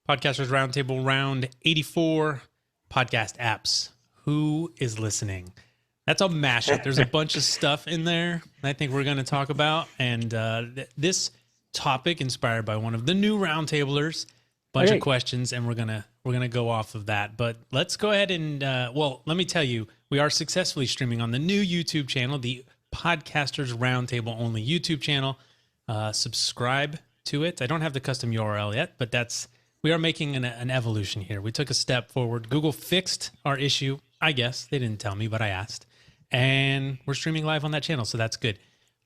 Podcasters Roundtable round 84, podcast apps. Who is listening? That's a mashup. There's a bunch of stuff in there I think we're going to talk about. And this topic inspired by one of the new roundtablers, bunch of questions, and we're gonna go off of that. But let's go ahead and let me tell you, we are successfully streaming on the new YouTube channel, the Podcasters Roundtable only YouTube channel. Subscribe to it. I don't have the custom URL yet, but we are making an evolution here. We took a step forward. Google fixed our issue. I guess they didn't tell me, but I asked, and we're streaming live on that channel, so that's good.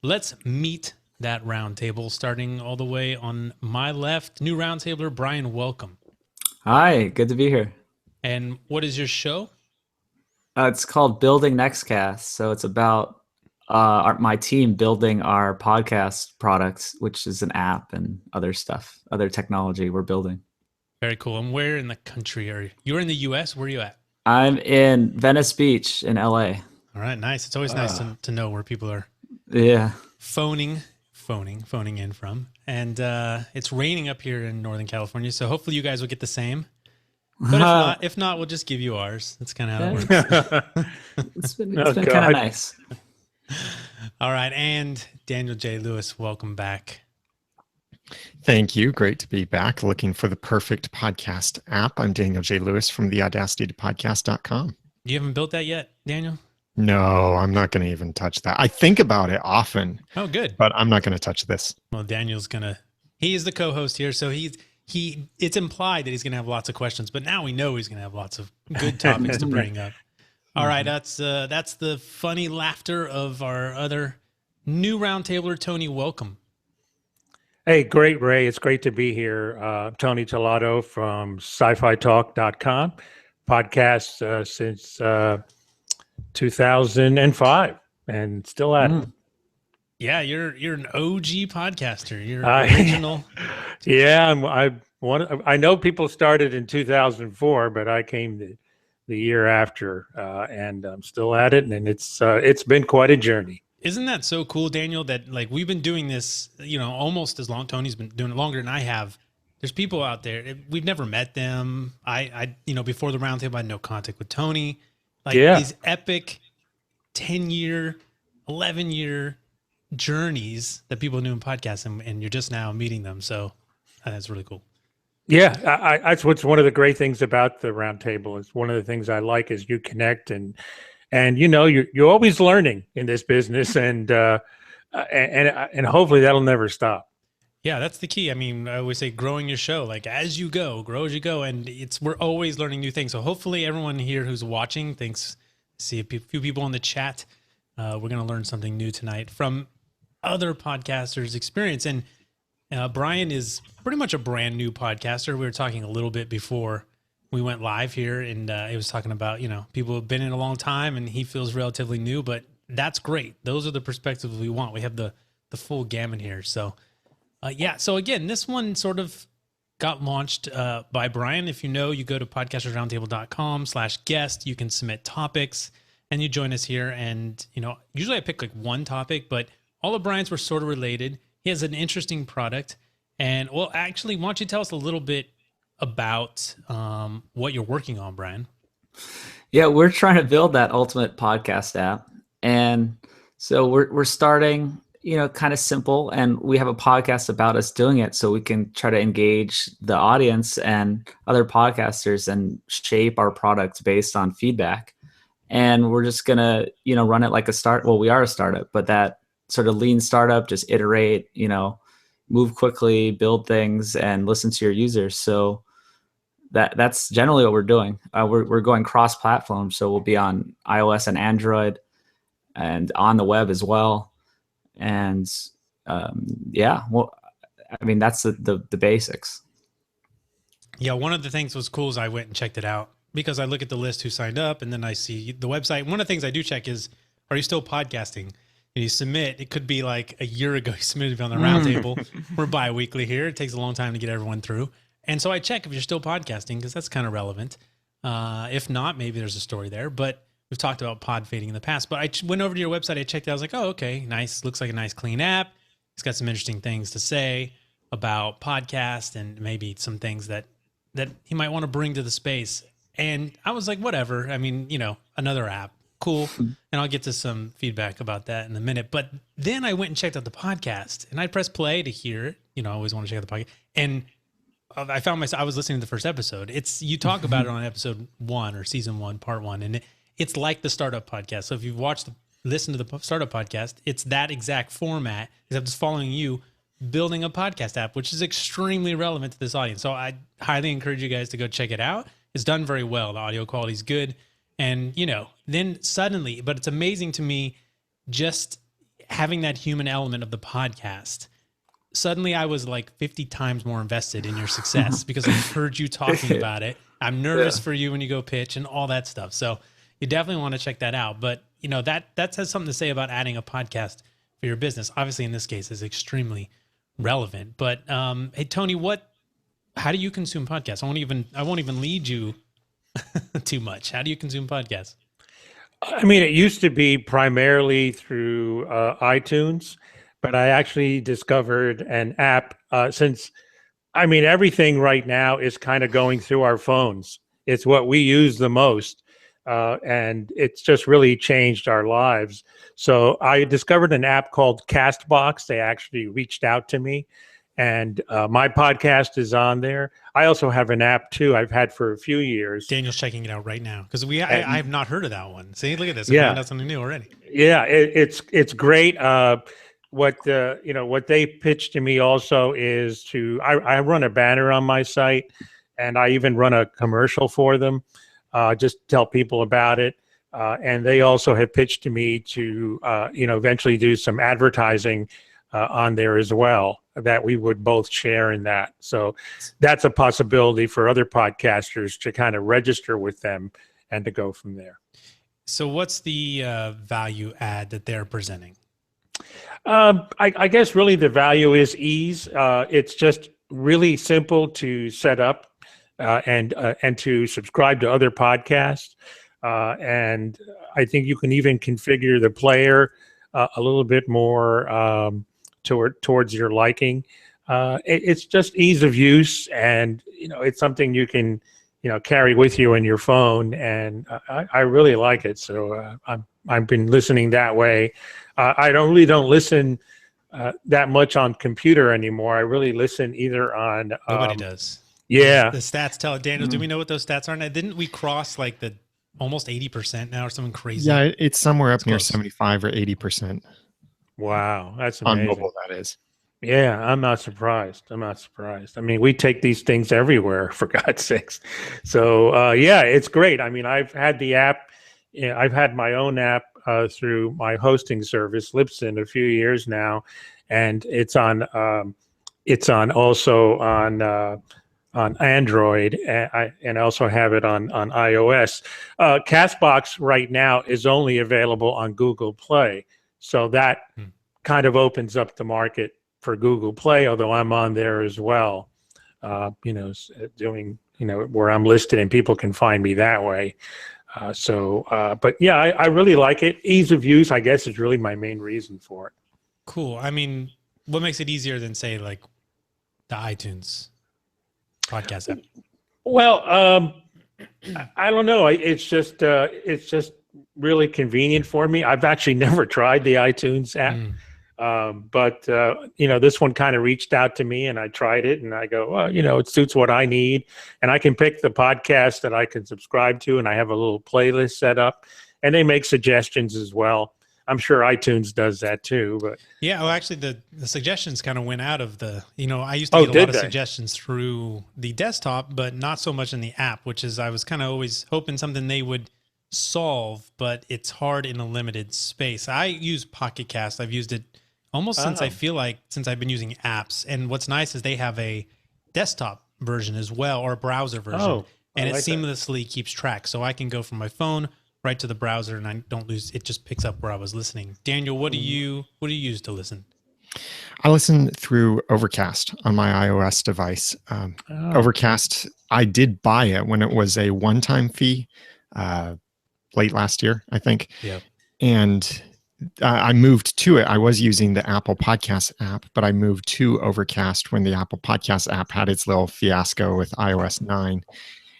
Let's meet that roundtable, starting all the way on my left. New roundtabler Brian, welcome. Hi, good to be here. And what is your show? It's called Building Nextcast. So it's about my team building our podcast products, which is an app and other stuff, other technology we're building. Very cool. And where in the country are you? You're in the U.S.? Where are you at? I'm in Venice Beach in L.A. All right, nice. It's always nice to know where people are phoning in from. And it's raining up here in Northern California, so hopefully you guys will get the same. But if not, we'll just give you ours. That's kind of how it works. It's been kind of nice. All right, and Daniel J. Lewis, welcome back. Thank you. Great to be back. Looking for the perfect podcast app. I'm Daniel J. Lewis from theaudacitytopodcast.com. You haven't built that yet, Daniel? No, I'm not going to even touch that. I think about it often. Oh, good. But I'm not going to touch this. Well, Daniel's he is the co-host here, so it's implied that he's going to have lots of questions, but now we know he's going to have lots of good topics to bring up. All right, that's the funny laughter of our other new roundtabler, Tony. Welcome. Hey, great, Ray. It's great to be here. Tony Tellado from sci-fi-talk.com, podcast since 2005 and still at it. Yeah, you're an OG podcaster. You're original. Yeah, I know people started in 2004, but I came the year after, and I'm still at it, and it's been quite a journey. Isn't that so cool, Daniel, that like we've been doing this, almost as long. Tony's been doing it longer than I have. There's people out there. We've never met them. I before the roundtable, I had no contact with Tony. These epic 10-year, 11-year journeys that people do in podcasts, and you're just now meeting them. So that's really cool. Yeah, that's what's one of the great things about the roundtable. Is one of the things I like is you connect and you're always learning in this business, and hopefully that'll never stop. Yeah, that's the key. I mean, I always say growing your show, like as you go, grow as you go, and we're always learning new things. So hopefully everyone here who's watching see a few people in the chat. We're going to learn something new tonight from other podcasters' experience. And Brian is pretty much a brand new podcaster. We were talking a little bit before we went live here, and he was talking about, people have been in a long time and he feels relatively new, but that's great. Those are the perspectives we want. We have the full gamut here. So so again, this one sort of got launched by Brian. If you go to podcastersroundtable.com/guest, you can submit topics and you join us here. And, usually I pick like one topic, but all of Brian's were sort of related. He has an interesting product. And actually, why don't you tell us a little bit about what you're working on, Brian? Yeah, we're trying to build that ultimate podcast app. And so we're starting, kind of simple, and we have a podcast about us doing it so we can try to engage the audience and other podcasters and shape our product based on feedback. And we're just going to, run it like a start. Well, we are a startup, but that sort of lean startup, just iterate, move quickly, build things, and listen to your users. So that's generally what we're doing. We're going cross-platform, so we'll be on iOS and Android and on the web as well. And that's the basics. Yeah, one of the things was cool is I went and checked it out because I look at the list who signed up, and then I see the website. One of the things I do check is, are you still podcasting? And you submit. It could be like a year ago you submitted on the roundtable. We're bi-weekly here. It takes a long time to get everyone through. And so I check if you're still podcasting because that's kind of relevant. If not, maybe there's a story there. But we've talked about pod fading in the past. But I went over to your website. I checked it. I was like, oh, okay, nice. Looks like a nice, clean app. It's got some interesting things to say about podcast and maybe some things that that he might want to bring to the space. And I was like, whatever. I mean, another app, cool. And I'll get to some feedback about that in a minute. But then I went and checked out the podcast, and I pressed play to hear it. I always want to check out the podcast. And I found myself, I was listening to the first episode. You talk about it on episode 1 or season 1, part 1. And it's like the startup podcast. So if you've listened to the startup podcast, it's that exact format, except it's following you building a podcast app, which is extremely relevant to this audience. So I highly encourage you guys to go check it out. It's done very well. The audio quality is good. And, then suddenly, but it's amazing to me just having that human element of the podcast. Suddenly I was like 50 times more invested in your success because I heard you talking about it. I'm nervous for you when you go pitch and all that stuff. So you definitely want to check that out. But, that has something to say about adding a podcast for your business. Obviously, in this case, is extremely relevant. But hey, Tony, how do you consume podcasts? I won't even lead you too much. How do you consume podcasts? I mean, it used to be primarily through iTunes, but I actually discovered an app since, everything right now is kind of going through our phones. It's what we use the most. And it's just really changed our lives. So I discovered an app called Castbox. They actually reached out to me, and my podcast is on there. I also have an app too I've had for a few years. Daniel's checking it out right now because I have not heard of that one. See, look at this. Yeah. I found out something new already. Yeah, it's great. What they pitched to me also is I run a banner on my site, and I even run a commercial for them. Just tell people about it. And they also have pitched to me to, eventually do some advertising on there as well, that we would both share in that. So that's a possibility for other podcasters to kind of register with them and to go from there. So what's the value add that they're presenting? I guess really the value is ease. It's just really simple to set up. And to subscribe to other podcasts. And I think you can even configure the player a little bit more towards your liking. It's just ease of use, and it's something you can carry with you in your phone, and I really like it. So I've been listening that way. I don't listen that much on computer anymore. I really listen either on nobody does. Yeah. The stats tell it. Daniel, do we know what those stats are now? Didn't we cross like the almost 80% now or something crazy? Yeah, it's somewhere up near close. 75 or 80%. Wow, that's amazing. On mobile, that is. Yeah, I'm not surprised. I mean, we take these things everywhere, for God's sakes. So, yeah, it's great. I mean, I've had the app. I've had my own app through my hosting service, Libsyn, a few years now, and it's on also on Android, and also have it on iOS. Castbox right now is only available on Google Play, so that kind of opens up the market for Google Play. Although I'm on there as well, doing where I'm listed, and people can find me that way. But yeah, I really like it. Ease of use, I guess, is really my main reason for it. Cool. I mean, what makes it easier than say like the iTunes podcast app? Well, I don't know. It's just really convenient for me. I've actually never tried the iTunes app, but this one kind of reached out to me, and I tried it, and I go, well, it suits what I need, and I can pick the podcast that I can subscribe to, and I have a little playlist set up, and they make suggestions as well. I'm sure iTunes does that too, but yeah. Well, actually, the suggestions kind of went out of the. I used to get a lot of suggestions through the desktop, but not so much in the app. Which is, I was kind of always hoping something they would solve, but it's hard in a limited space. I use Pocket Cast. I've used it almost since I've been using apps. And what's nice is they have a desktop version as well, or a browser version, and it seamlessly keeps track. So I can go from my phone right to the browser, and I don't lose. It just picks up where I was listening. Daniel, what do you use to listen? I listen through Overcast on my iOS device. Overcast, I did buy it when it was a one-time fee late last year, I think. Yeah. And I moved to it. I was using the Apple Podcast app, but I moved to Overcast when the Apple Podcast app had its little fiasco with iOS 9,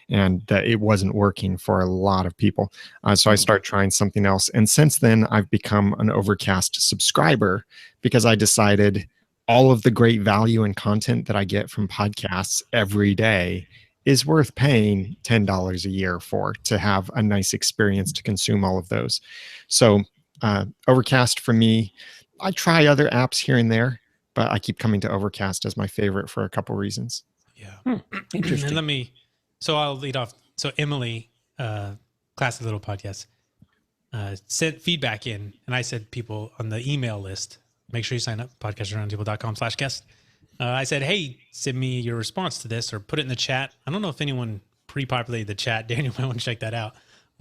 and that it wasn't working for a lot of people. So I started trying something else. And since then, I've become an Overcast subscriber because I decided all of the great value and content that I get from podcasts every day is worth paying $10 a year for, to have a nice experience to consume all of those. So Overcast for me, I try other apps here and there, but I keep coming to Overcast as my favorite for a couple reasons. Yeah. Interesting. And so I'll lead off. So Emily, Classic Little Podcast, sent feedback in, and I said, people on the email list, make sure you sign up, podcasterroundtable.com/guest. I said, hey, send me your response to this or put it in the chat. I don't know if anyone pre-populated the chat. Daniel might want to check that out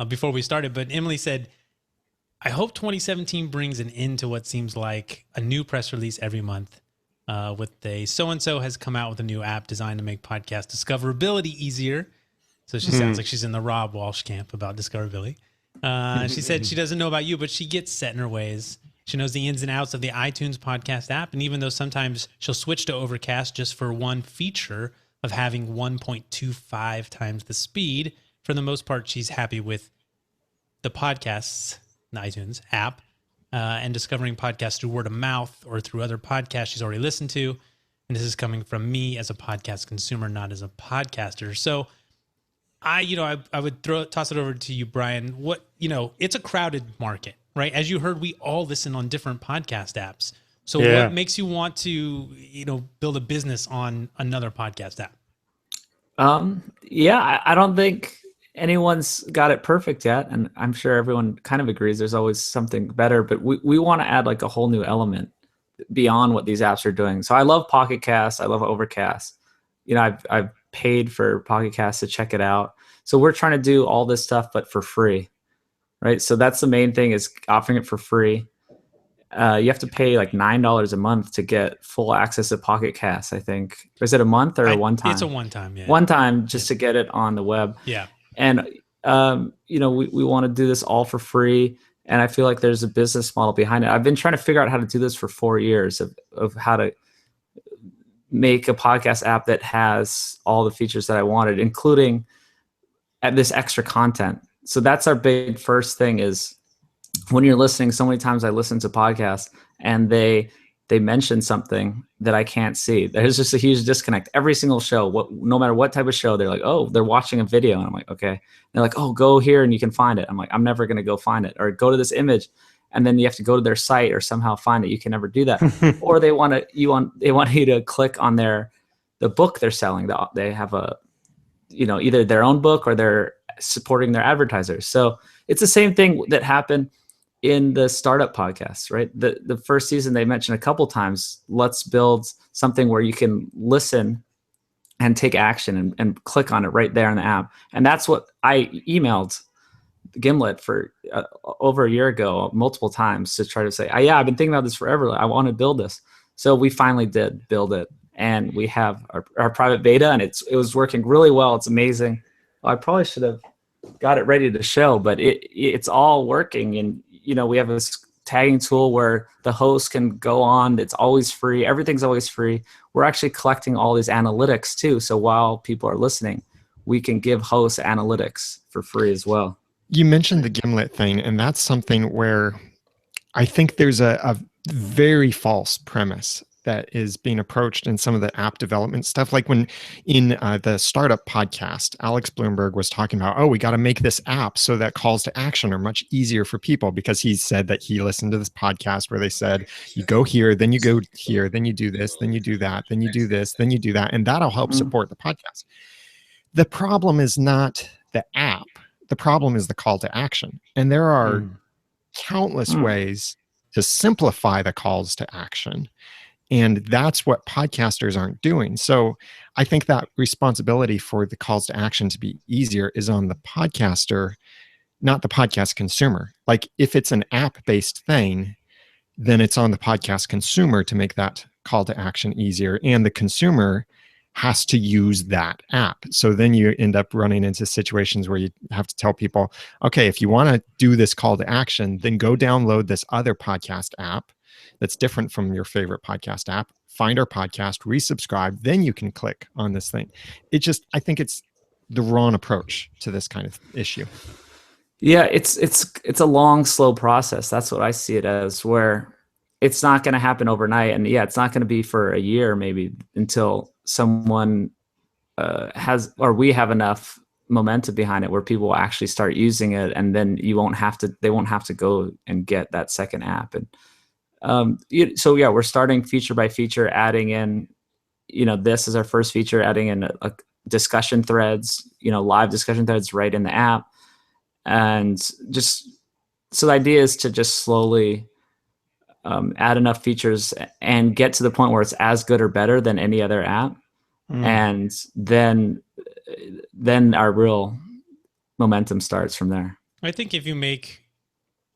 before we started. But Emily said, I hope 2017 brings an end to what seems like a new press release every month with a so-and-so has come out with a new app designed to make podcast discoverability easier. So she sounds like she's in the Rob Walsh camp about discoverability. She said she doesn't know about you, but she gets set in her ways. She knows the ins and outs of the iTunes podcast app. And even though sometimes she'll switch to Overcast just for one feature of having 1.25 times the speed, for the most part, she's happy with the podcasts, the iTunes app, and discovering podcasts through word of mouth or through other podcasts she's already listened to. And this is coming from me as a podcast consumer, not as a podcaster. So I would toss it over to you, Brian. It's a crowded market, right? As you heard, we all listen on different podcast apps. So what makes you want to, build a business on another podcast app? I don't think anyone's got it perfect yet. And I'm sure everyone kind of agrees there's always something better, but we want to add like a whole new element beyond what these apps are doing. So I love Pocket Cast. I love Overcast. I've paid for Pocket Cast to check it out. So we're trying to do all this stuff, but for free, right? So that's the main thing, is offering it for free. You have to pay like $9 a month to get full access to Pocket Cast, I think. Is it a month or a one time? It's a one time, yeah. One time just to get it on the web. Yeah. And, we want to do this all for free. And I feel like there's a business model behind it. I've been trying to figure out how to do this for 4 years of how to make a podcast app that has all the features that I wanted, including this extra content. So that's our big first thing, is when you're listening, so many times I listen to podcasts and they mention something that I can't see. There's just a huge disconnect. Every single show, no matter what type of show, they're like, oh, they're watching a video. And I'm like, okay. And they're like, oh, go here and you can find it. I'm like, I'm never going to go find it. Or go to this image. And then you have to go to their site or somehow find it. You can never do that. Or they want you to click on the book they're selling. They have either their own book or they're supporting their advertisers. So it's the same thing that happened in the startup podcast, right? The first season they mentioned a couple times, let's build something where you can listen and take action and click on it right there in the app. And that's what I emailed Gimlet for over a year ago, multiple times, to try to say, I've been thinking about this forever. I want to build this. So we finally did build it, and we have our private beta, and it was working really well. It's amazing. I probably should have got it ready to show, but it's all working. And we have this tagging tool where the host can go on. It's always free. Everything's always free. We're actually collecting all these analytics too. So while people are listening, we can give hosts analytics for free as well. You mentioned the Gimlet thing, and that's something where I think there's a very false premise that is being approached in some of the app development stuff. Like when in the startup podcast, Alex Bloomberg was talking about, we got to make this app so that calls to action are much easier for people, because he said that he listened to this podcast where they said, you go here, then you go here, then you do this, then you do that, then you do this, then you do that, and that'll help support the podcast. The problem is not the app. The problem is the call to action. And there are countless ways to simplify the calls to action. And that's what podcasters aren't doing. So I think that responsibility for the calls to action to be easier is on the podcaster, not the podcast consumer. Like if it's an app-based thing, then it's on the podcast consumer to make that call to action easier. And the consumer has to use that app. So then you end up running into situations where you have to tell people, okay, if you want to do this call to action, then go download this other podcast app that's different from your favorite podcast app, find our podcast, resubscribe, then you can click on this thing. I think it's the wrong approach to this kind of issue. Yeah, it's a long, slow process. That's what I see it as, where it's not going to happen overnight. And yeah, it's not going to be for a year maybe until someone we have enough momentum behind it where people will actually start using it, and then they won't have to go and get that second app. And so yeah, we're starting feature by feature, adding in, this is our first feature, adding in a discussion threads, live discussion threads right in the app. And so the idea is to just slowly add enough features and get to the point where it's as good or better than any other app. And then our real momentum starts from there. I think if you make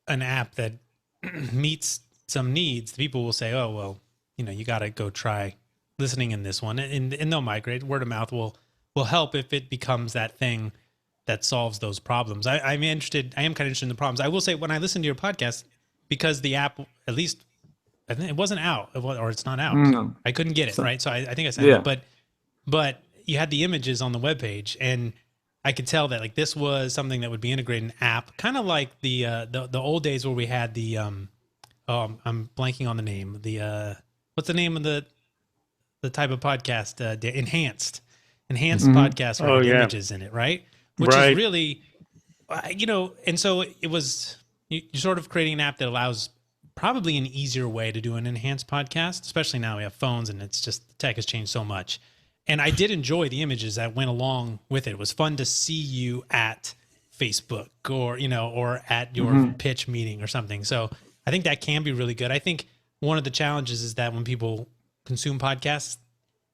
an app that meets some needs, people will say, oh, well, you got to go try listening in this one, and they'll migrate. Word of mouth will help if it becomes that thing that solves those problems. I am kind of interested in the problems. I will say, when I listen to your podcast, because the app, at least I think it wasn't out, or it's not out. I couldn't get it, right? So I think I said it, but you had the images on the webpage, and I could tell that like this was something that would be integrated in an app, kind of like the old days where we had the I'm blanking on the name. What's the name of the type of podcast? Enhanced podcast with images in it, right? Which is really, and so it was, you're sort of creating an app that allows probably an easier way to do an enhanced podcast, especially now we have phones and it's just, the tech has changed so much. And I did enjoy the images that went along with it. It was fun to see you at Facebook or at your pitch meeting or something. So I think that can be really good. I think one of the challenges is that when people consume podcasts,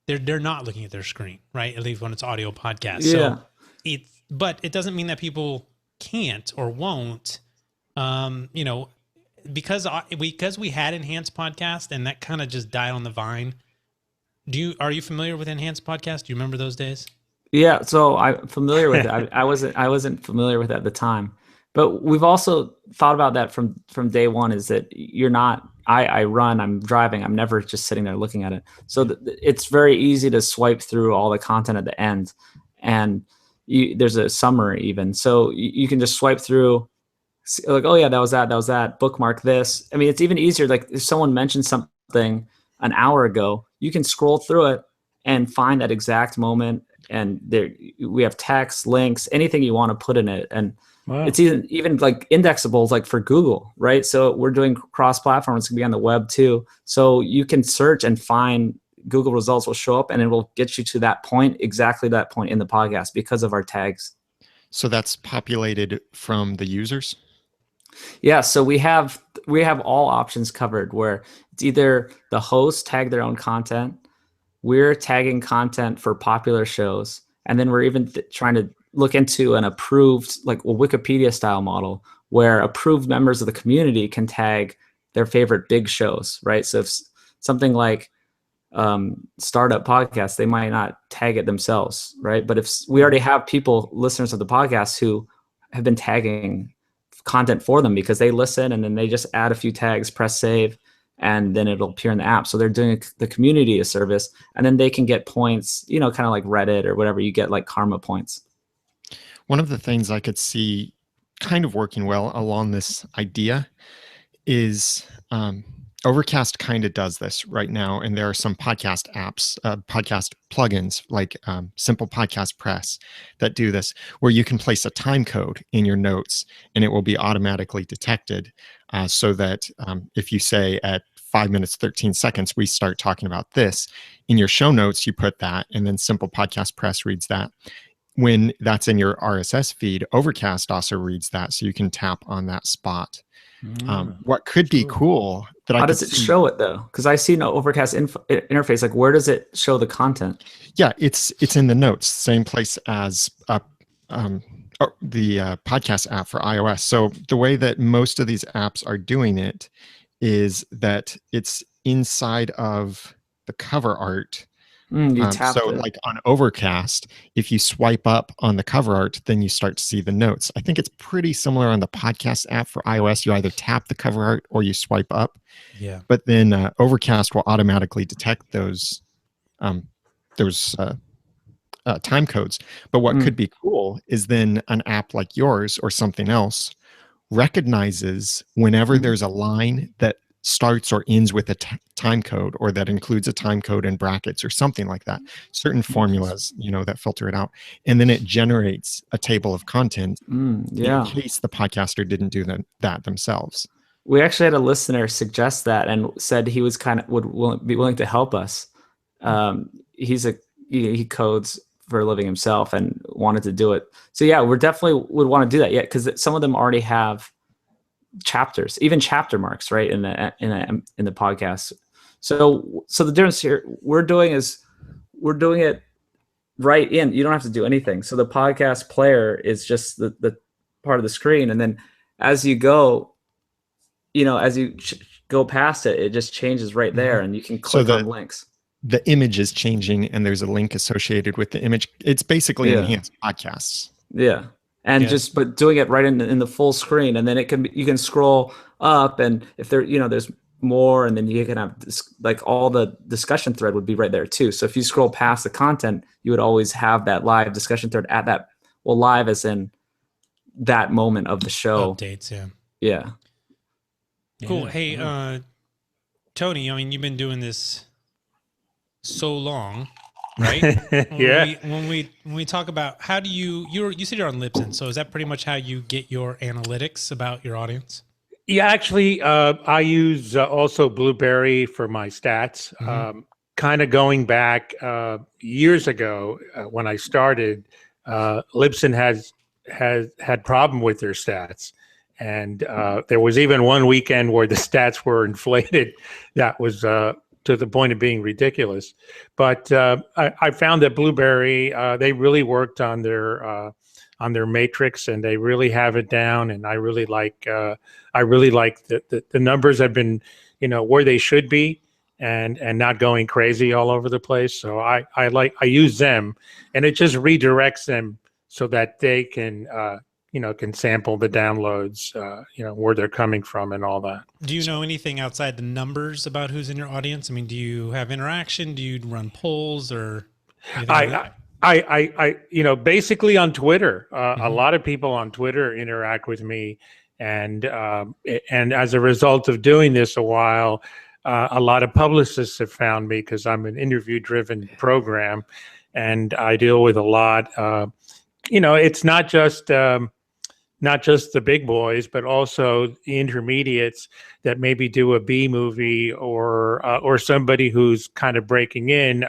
they're not looking at their screen, right? At least when it's audio podcasts. Yeah. So but it doesn't mean that people can't or won't, because we had enhanced podcast and that kind of just died on the vine. Are you familiar with enhanced podcast? Do you remember those days? Yeah, so I'm familiar with it. I wasn't familiar with it at the time, but we've also thought about that from day one. Is that you're not? I'm driving. I'm never just sitting there looking at it. So it's very easy to swipe through all the content at the end, and there's a summary even. So you can just swipe through, like, oh yeah, that was that. Bookmark this. I mean, it's even easier. Like if someone mentioned something an hour ago, you can scroll through it and find that exact moment. And there we have text, links, anything you want to put in it. And it's even like indexables, like for Google, right? So we're doing cross-platform. It's gonna be on the web too. So you can search and find, Google results will show up and it will get you to that point, exactly that point in the podcast because of our tags. So that's populated from the users? Yeah, so we have all options covered, where it's either the hosts tag their own content, we're tagging content for popular shows, and then we're even trying to look into an approved, like a Wikipedia style model where approved members of the community can tag their favorite big shows, right? So if something like startup podcast, they might not tag it themselves, right? But if we already have listeners of the podcast who have been tagging content for them because they listen, and then they just add a few tags, press save, and then it'll appear in the app. So they're doing the community a service, and then they can get points, kind of like Reddit or whatever, you get like karma points. One of the things I could see kind of working well along this idea is Overcast kind of does this right now, and there are some podcast apps, podcast plugins like Simple Podcast Press that do this, where you can place a time code in your notes and it will be automatically detected, so that if you say at 5 minutes 13 seconds we start talking about this, in your show notes you put that, and then Simple Podcast Press reads that. When that's in your RSS feed, Overcast also reads that, so you can tap on that spot. What could be cool that how does it show it though? Because I see no Overcast interface. Like, where does it show the content? Yeah, it's in the notes, same place as the podcast app for iOS. So the way that most of these apps are doing it, is that it's inside of the cover art, and then You tap So it. like on Overcast, if you swipe up on the cover art, then you start to see the notes. I think it's pretty similar on the podcast app for iOS. You either tap the cover art or you swipe up. Yeah. But then Overcast will automatically detect those time codes. But what could be cool is then an app like yours or something else recognizes whenever there's a line that starts or ends with a time code, or that includes a time code in brackets or something like that, certain formulas, that filter it out. And then it generates a table of content in case the podcaster didn't do that themselves. We actually had a listener suggest that and said he was be willing to help us. He codes for a living himself and wanted to do it. So yeah, we're definitely would want to do that. Yeah, because some of them already have chapters, even chapter marks, right, in the podcast. So the difference here we're doing it right in. You don't have to do anything. So the podcast player is just the part of the screen, and then as you go, as you go past it, it just changes right there, and you can click on links. The image is changing, and there's a link associated with the image. It's basically enhanced podcasts. Yeah. And but doing it right in the full screen, and then you can scroll up, and if there's more, and then you can have like all the discussion thread would be right there too. So if you scroll past the content, you would always have that live discussion thread at that. Well, live as in that moment of the show. Updates, yeah. Cool. Hey, Tony, I mean, you've been doing this so long, right? When we talk about how do you said you're on Libsyn, so is that pretty much how you get your analytics about your audience? Yeah, actually, I use also Blueberry for my stats. Kind of going back years ago when I started, Libsyn has had problem with their stats. And there was even one weekend where the stats were inflated. That was to the point of being ridiculous. But I found that Blueberry, they really worked on their matrix, and they really have it down. And I really like the numbers have been, where they should be, and not going crazy all over the place. So I use them, and it just redirects them so that they can can sample the downloads, where they're coming from and all that. Do you know anything outside the numbers about who's in your audience? I mean, do you have interaction? Do you run polls or? I basically on Twitter, a lot of people on Twitter interact with me, and as a result of doing this a while, a lot of publicists have found me because I'm an interview-driven program, and I deal with a lot. It's not just the big boys, but also the intermediates that maybe do a B movie or somebody who's kind of breaking in.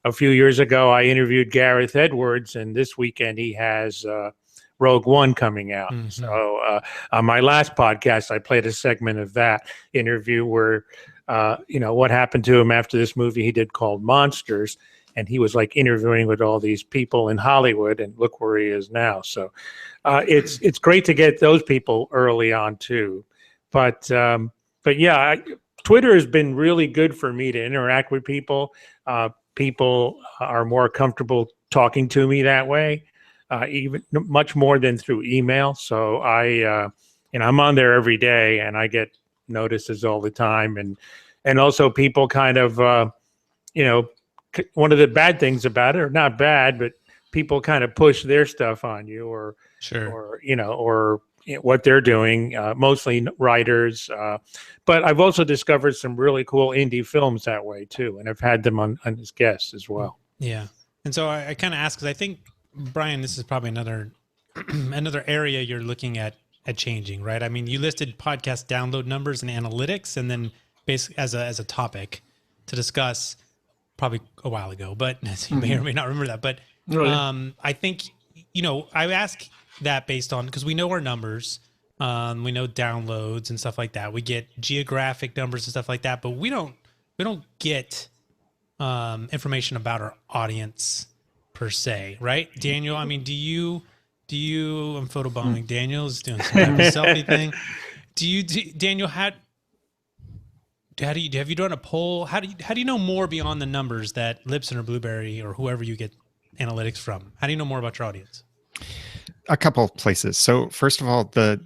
A few years ago, I interviewed Gareth Edwards, and this weekend he has Rogue One coming out. So on my last podcast, I played a segment of that interview where, what happened to him after this movie he did called Monsters. And he was like interviewing with all these people in Hollywood, and look where he is now. So it's great to get those people early on too. But yeah, Twitter has been really good for me to interact with people. People are more comfortable talking to me that way, even much more than through email. So I'm on there every day, and I get notices all the time, and also people kind of one of the bad things about it, or not bad, but people kind of push their stuff on you, or what they're doing, mostly writers. But I've also discovered some really cool indie films that way too, and I've had them on as guests as well. Yeah. And so I kind of ask, because I think, Brian, this is probably another area you're looking at changing, right? I mean, you listed podcast download numbers and analytics, and then basically as a topic to discuss probably a while ago, but you may or may not remember that. But I think, I ask that based on, because we know our numbers, we know downloads and stuff like that. We get geographic numbers and stuff like that, but we don't get information about our audience per se, right? Daniel, I mean, do you, I'm photobombing. Daniel's doing some type of selfie thing. Daniel, have you done a poll? How do you know more beyond the numbers that Libsyn or Blueberry or whoever you get analytics from? How do you know more about your audience? A couple of places. So first of all, the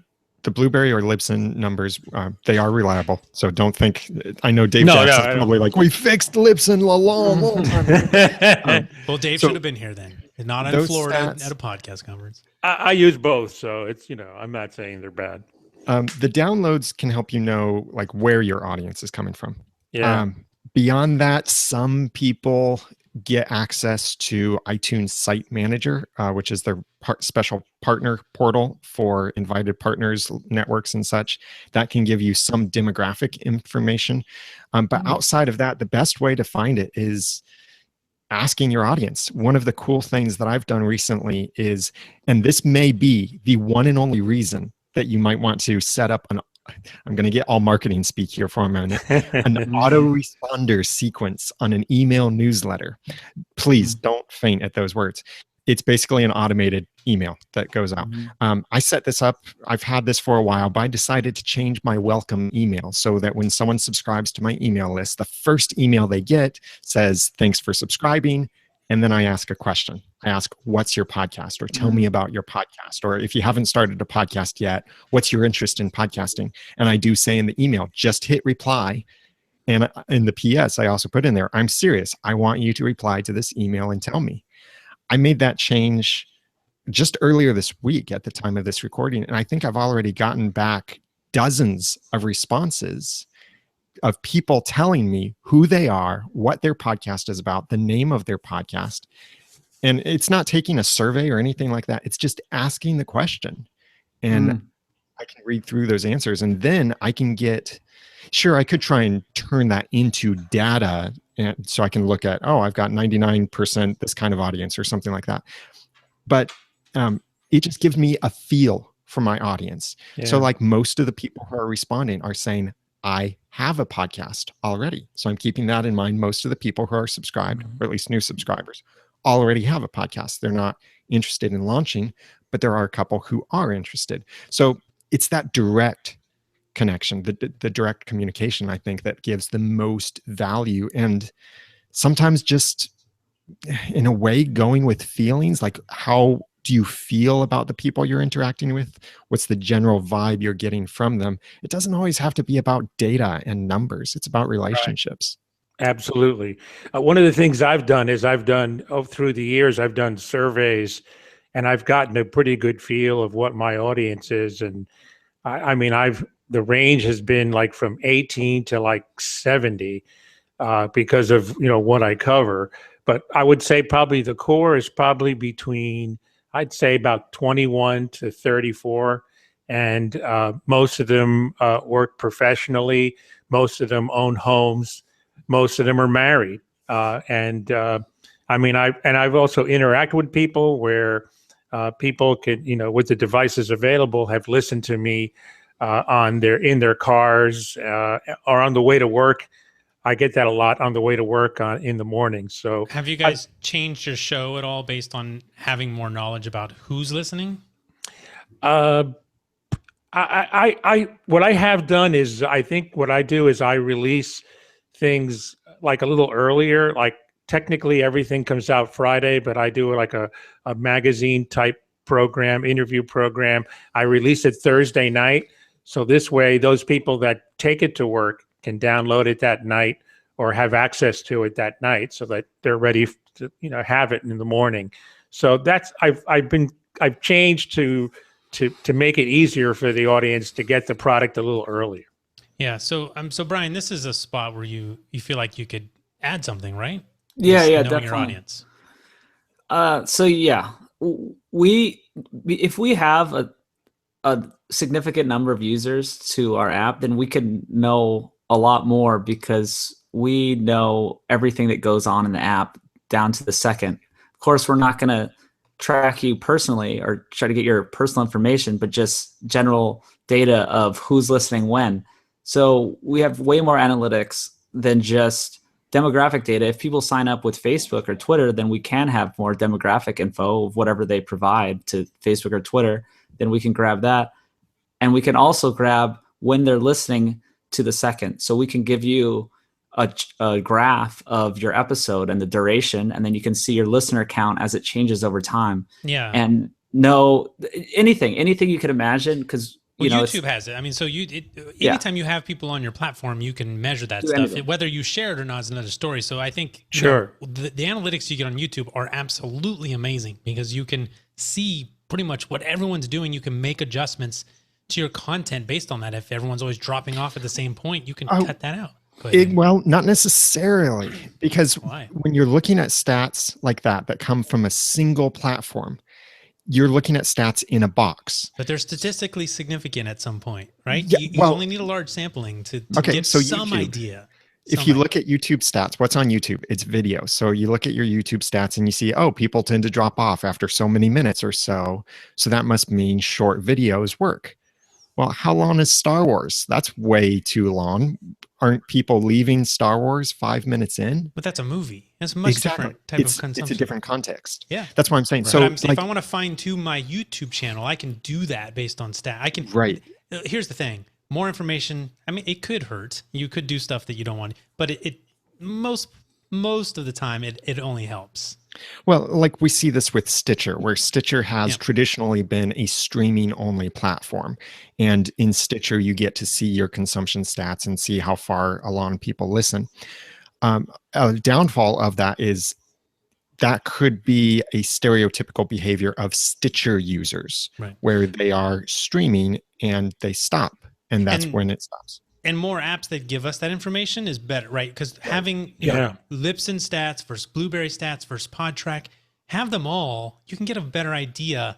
Blueberry or Libsyn numbers, they are reliable. So don't think, I know Dave Jackson's probably like, we fixed Libsyn a long time ago. Well, Dave should have been here then. Not in Florida at a podcast conference. I use both. So it's, I'm not saying they're bad. The downloads can help you know like where your audience is coming from. Yeah. Beyond that, some people get access to iTunes Site Manager, which is their special partner portal for invited partners, networks, and such. That can give you some demographic information. But outside of that, the best way to find it is asking your audience. One of the cool things that I've done recently is, and this may be the one and only reason that you might want to set up I'm going to get all marketing speak here for a minute, an autoresponder sequence on an email newsletter. Please don't faint at those words. It's basically an automated email that goes out. I set this up. I've had this for a while, but I decided to change my welcome email so that when someone subscribes to my email list, the first email they get says, thanks for subscribing. And then I ask a question. I ask, what's your podcast? Or tell me about your podcast. Or if you haven't started a podcast yet, what's your interest in podcasting? And I do say in the email, just hit reply. And in the PS, I also put in there, I'm serious. I want you to reply to this email and tell me. I made that change just earlier this week at the time of this recording. And I think I've already gotten back dozens of responses of people telling me who they are, what their podcast is about, the name of their podcast. And it's not taking a survey or anything like that. It's just asking the question. And I can read through those answers. And then I can I could try and turn that into data. And so I can look at, I've got 99% this kind of audience or something like that. But it just gives me a feel for my audience. Yeah. So like most of the people who are responding are saying, I have a podcast already. So I'm keeping that in mind. Most of the people who are subscribed, or at least new subscribers, already have a podcast. They're not interested in launching, but there are a couple who are interested. So it's that direct connection, the direct communication, I think, that gives the most value. And sometimes just in a way going with feelings, like how do you feel about the people you're interacting with? What's the general vibe you're getting from them? It doesn't always have to be about data and numbers. It's about relationships. Right. Absolutely. One of the things I've done is through the years, I've done surveys and I've gotten a pretty good feel of what my audience is. And the range has been like from 18 to like 70 because of, what I cover. But I would say probably the core is probably between, I'd say about 21 to 34. And most of them work professionally. Most of them own homes. Most of them are married. I've also interacted with people where people could, with the devices available, have listened to me in their cars or on the way to work. I get that a lot on the way to work in the morning. So have you guys changed your show at all based on having more knowledge about who's listening? What I have done is, I think what I do is I release things like a little earlier. Like technically everything comes out Friday, but I do like a magazine type interview program. I release it Thursday night. So this way, those people that take it to work can download it that night or have access to it that night so that they're ready to, have it in the morning. So that's, I've changed to make it easier for the audience to get the product a little earlier. Yeah. So Brian, this is a spot where you feel like you could add something, right? Yeah, definitely. Your audience. If we have a significant number of users to our app, then we can know a lot more because we know everything that goes on in the app down to the second. Of course, we're not going to track you personally or try to get your personal information, but just general data of who's listening when. So we have way more analytics than just demographic data. If people sign up with Facebook or Twitter, then we can have more demographic info of whatever they provide to Facebook or Twitter. Then we can grab that. And we can also grab when they're listening to the second. So we can give you a graph of your episode and the duration, and then you can see your listener count as it changes over time. Yeah. And know anything you could imagine, because YouTube has it. I mean, so anytime you have people on your platform, you can measure that stuff. Whether you share it or not is another story. So I think the analytics you get on YouTube are absolutely amazing, because you can see pretty much what everyone's doing. You can make adjustments to your content based on that. If everyone's always dropping off at the same point, you can cut that out. Well, not necessarily, because when you're looking at stats like that come from a single platform, you're looking at stats in a box. But they're statistically significant at some point, right? Yeah, you only need a large sampling to get some idea. If you look at YouTube stats, what's on YouTube? It's video. So you look at your YouTube stats and you see, people tend to drop off after so many minutes or so. So that must mean short videos work. Well, how long is Star Wars? That's way too long. Aren't people leaving Star Wars 5 minutes in? But that's a movie. It's a much different type of consumption. It's a different context. Yeah. That's what I'm saying. Right. So if I want to fine tune my YouTube channel, I can do that based on stat. Right. Here's the thing. More information. I mean, it could hurt. You could do stuff that you don't want, but most of the time it only helps. Well, like we see this with Stitcher, where Stitcher has traditionally been a streaming only platform. And in Stitcher, you get to see your consumption stats and see how far along people listen. A downfall of that is that could be a stereotypical behavior of Stitcher users, where they are streaming and they stop. And that's when it stops. And more apps that give us that information is better, right? Because having Libsyn stats versus Blueberry stats versus PodTrack, have them all, you can get a better idea.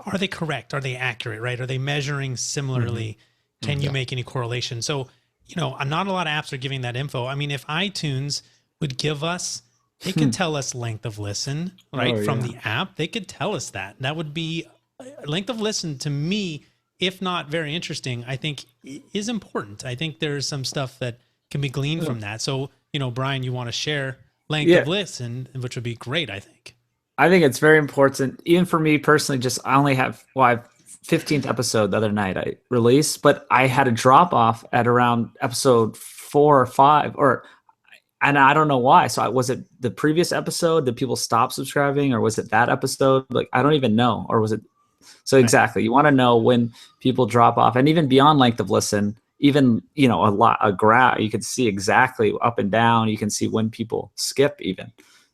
Are they correct? Are they accurate, right? Are they measuring similarly? Can you make any correlation? So, not a lot of apps are giving that info. I mean, if iTunes would give us, they could tell us length of listen, right? From the app, they could tell us that. That would be length of listen to me. If not very interesting, I think is important. I think there's some stuff that can be gleaned from that. So, Brian, you want to share length of listen, which would be great, I think. I think it's very important. Even for me personally, I only have 15th episode the other night I released, but I had a drop off at around episode 4 or 5, and I don't know why. So was it the previous episode? Did people stop subscribing, or was it that episode? Like, I don't even know. Or was it? So exactly, you want to know when people drop off, and even beyond length of listen, even a graph, you can see exactly up and down. You can see when people skip even.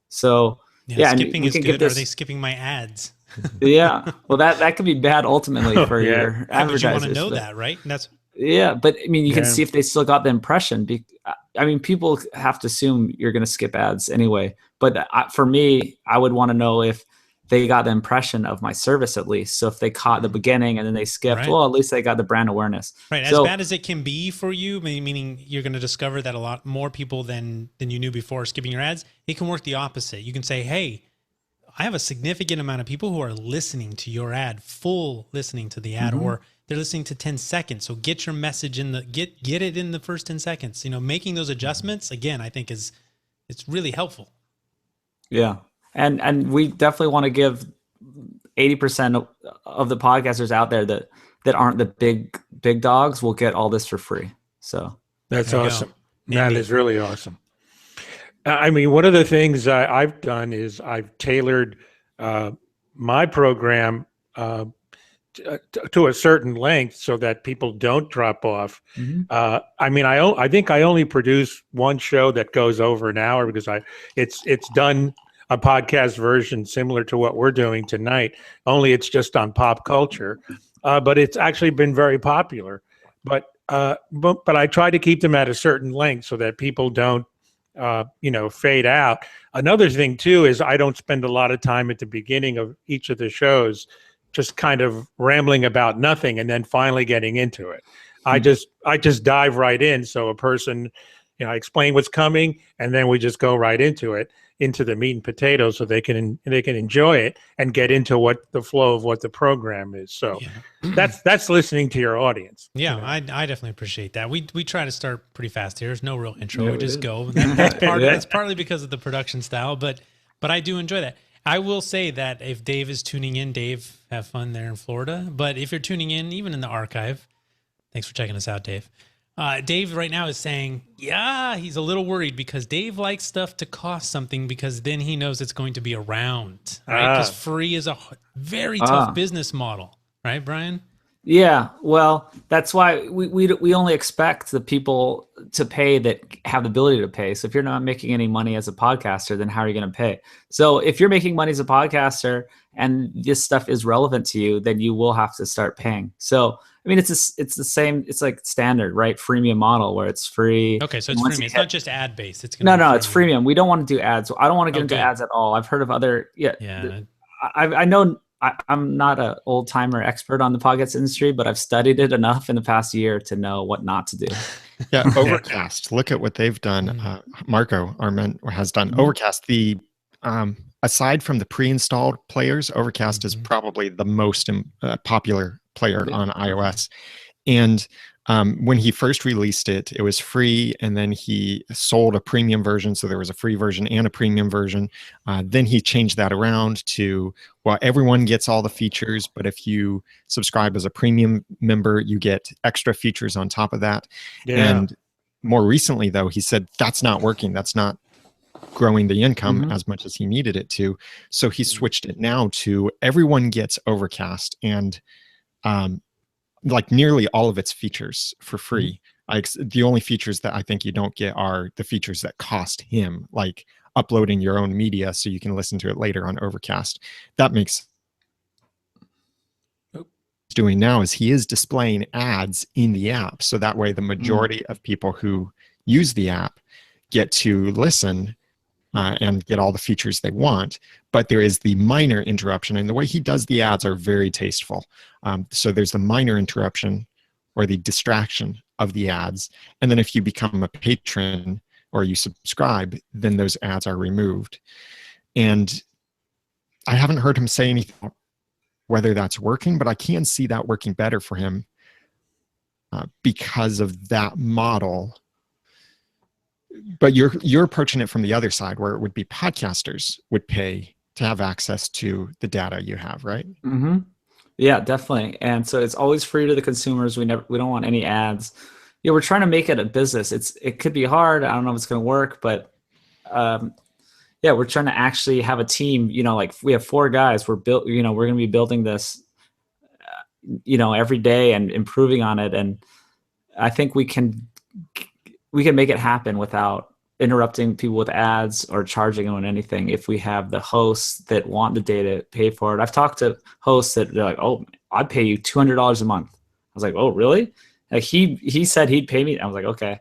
So skipping is good. Are they skipping my ads? Well, that could be bad ultimately for your advertisers. But you want to know that, right? And but I mean, you can see if they still got the impression. I mean, people have to assume you're going to skip ads anyway. But for me, I would want to know if they got the impression of my service at least. So if they caught the beginning and then they skipped, well, at least they got the brand awareness. Right. As bad as it can be for you, meaning you're going to discover that a lot more people than you knew before are skipping your ads, it can work the opposite. You can say, hey, I have a significant amount of people who are listening to your ad, full listening to the ad, or they're listening to 10 seconds. So get your message get it in the first 10 seconds. Making those adjustments, again, I think it's really helpful. Yeah. And we definitely want to give 80% of the podcasters out there that aren't the big dogs will get all this for free. So that's awesome. That is really awesome. I mean, one of the things I've done is I've tailored my program to a certain length so that people don't drop off. I mean, I think I only produce one show that goes over an hour because it's done a podcast version similar to what we're doing tonight, only it's just on pop culture. But it's actually been very popular. But I try to keep them at a certain length so that people don't, fade out. Another thing too is I don't spend a lot of time at the beginning of each of the shows just kind of rambling about nothing and then finally getting into it. I just dive right in. So a person, I explain what's coming and then we just go right into it, into the meat and potatoes, so they can enjoy it and get into what the flow of what the program is. So that's listening to your audience. Yeah, I definitely appreciate that. We try to start pretty fast here. There's no real intro. We just go. That's partly because of the production style, but I do enjoy that. I will say that if Dave is tuning in, Dave, have fun there in Florida. But if you're tuning in, even in the archive, thanks for checking us out, Dave. Dave right now is saying, yeah, he's a little worried because Dave likes stuff to cost something because then he knows it's going to be around, right? Because free is a very tough business model, right, Brian? Yeah, well, that's why we only expect the people to pay that have the ability to pay. So if you're not making any money as a podcaster, then how are you going to pay? So if you're making money as a podcaster and this stuff is relevant to you, then you will have to start paying. So I mean, it's the same. It's like standard, right? Freemium model where it's free. Okay, so it's freemium. It's not just ad based. It's no, it's freemium. We don't want to do ads. I don't want to get into ads at all. I've heard of other. Yeah. I know. I'm not an old timer expert on the podcast industry, but I've studied it enough in the past year to know what not to do. Yeah, Overcast. Look at what they've done. Marco Arment has done Overcast. The aside from the pre-installed players, Overcast is probably the most popular player on iOS. And when he first released it, it was free, and then he sold a premium version. So there was a free version and a premium version. Then he changed that around to, well, everyone gets all the features, but if you subscribe as a premium member, you get extra features on top of that. Yeah. And more recently, though, he said that's not working. That's not growing the income as much as he needed it to. So he switched it now to everyone gets Overcast, and like nearly all of its features for free. The only features that I think you don't get are the features that cost him, like uploading your own media so you can listen to it later on Overcast. That makes doing now is he is displaying ads in the app. So that way the majority of people who use the app get to listen and get all the features they want. But there is the minor interruption, and the way he does the ads are very tasteful. So there's the minor interruption or the distraction of the ads. And then if you become a patron or you subscribe, then those ads are removed. And I haven't heard him say anything whether that's working, but I can see that working better for him because of that model. But you're approaching it from the other side, where it would be podcasters would pay to have access to the data you have, right? Mm-hmm. Yeah, definitely. And so it's always free to the consumers. We don't want any ads. Yeah, we're trying to make it a business. It could be hard. I don't know if it's going to work, but we're trying to actually have a team. Like we have 4 guys. We're going to be building this, every day and improving on it. And I think we can make it happen without interrupting people with ads or charging them on anything. If we have the hosts that want the data, pay for it. I've talked to hosts that they're like, "Oh, I'd pay you $200 a month." I was like, "Oh, really?" Like he said he'd pay me. I was like, "Okay."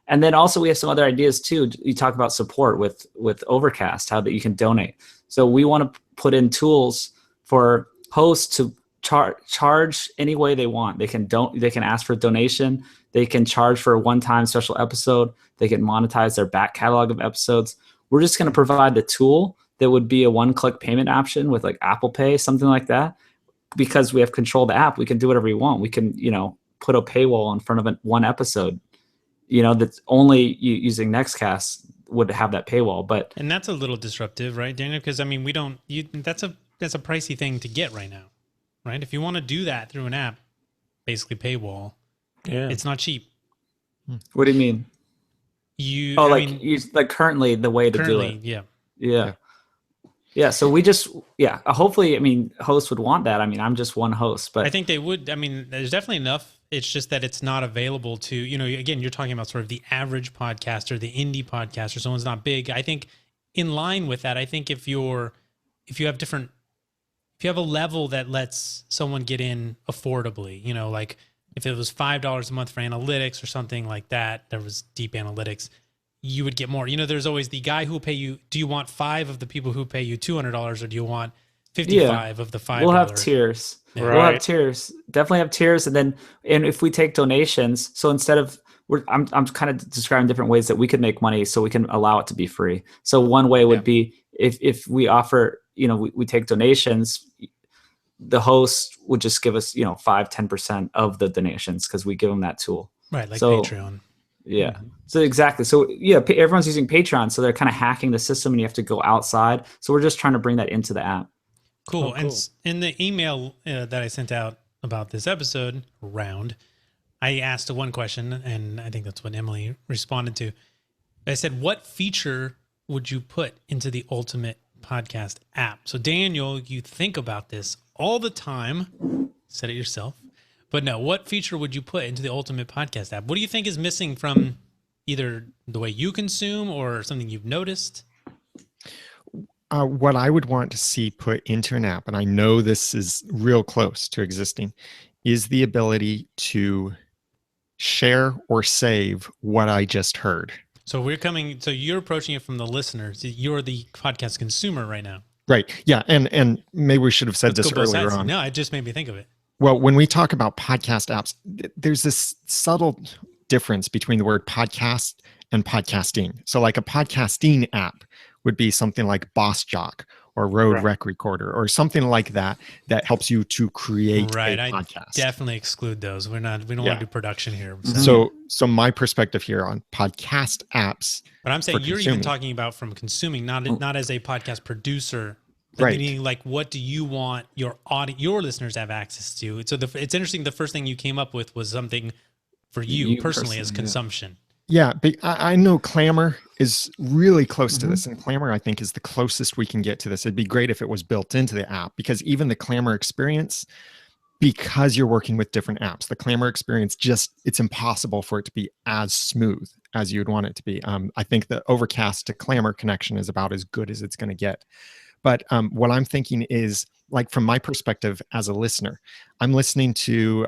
And then also we have some other ideas too. You talk about support with Overcast, how that you can donate. So we want to put in tools for hosts to charge any way they want. They can ask for a donation. They can charge for a one-time special episode. They can monetize their back catalog of episodes. We're just going to provide the tool that would be a one-click payment option with like Apple Pay, something like that. Because we have control of the app, we can do whatever we want. We can, put a paywall in front of one episode, that's only using Nextcast would have that paywall. And that's a little disruptive, right, Daniel? Because that's a pricey thing to get right now, right? If you want to do that through an app, basically paywall, it's not cheap. What do you mean? Currently the way to do it. Yeah. So we just, hopefully, hosts would want that. I'm just one host, but I think they would. There's definitely enough. It's just that it's not available to, again, you're talking about sort of the average podcaster, the indie podcaster, someone's not big. I think in line with that, I think if you have a level that lets someone get in affordably, like if it was $5 a month for analytics or something like that, there was deep analytics, you would get more. There's always the guy who will pay you. Do you want 5 of the people who pay you $200, or do you want 55 of the $5? We'll have tiers. Yeah. Right. We'll have tiers. Definitely have tiers. And if we take donations, so instead of I'm kind of describing different ways that we could make money, so we can allow it to be free. So one way would be if we offer, we take donations, the host would just give us, 5-10% of the donations because we give them that tool. Right, like Patreon. Yeah. So exactly. So everyone's using Patreon, so they're kind of hacking the system, and you have to go outside. So we're just trying to bring that into the app. Cool. And in the email that I sent out about this episode, I asked one question, and I think that's what Emily responded to. I said, what feature would you put into the ultimate podcast app? So Daniel, you think about this all the time. Said it yourself. But no, what feature would you put into the ultimate podcast app? What do you think is missing from either the way you consume or something you've noticed? What I would want to see put into an app, and I know this is real close to existing, is the ability to share or save what I just heard. So you're approaching it from the listeners. You're the podcast consumer right now. Right. Yeah. And maybe we should have said this earlier on. No, it just made me think of it. Well, when we talk about podcast apps, there's this subtle difference between the word podcast and podcasting. So like a podcasting app would be something like Boss Jock or Rode Rec Recorder or something like that helps you to create a podcast. I definitely exclude those. We don't want to do production here. So my perspective here on podcast apps. But I'm saying you're even talking about from consuming, not as a podcast producer. Right. Meaning, like, what do you want your listeners to have access to? So it's interesting. The first thing you came up with was something for you personally as consumption. Yeah, but I know Clamor is really close to this, and Clamor, I think, is the closest we can get to this. It'd be great if it was built into the app, because even the Clamor experience, because you're working with different apps, the Clamor experience it's impossible for it to be as smooth as you'd want it to be. I think the Overcast to Clamor connection is about as good as it's going to get. But what I'm thinking is, like, from my perspective as a listener, I'm listening to,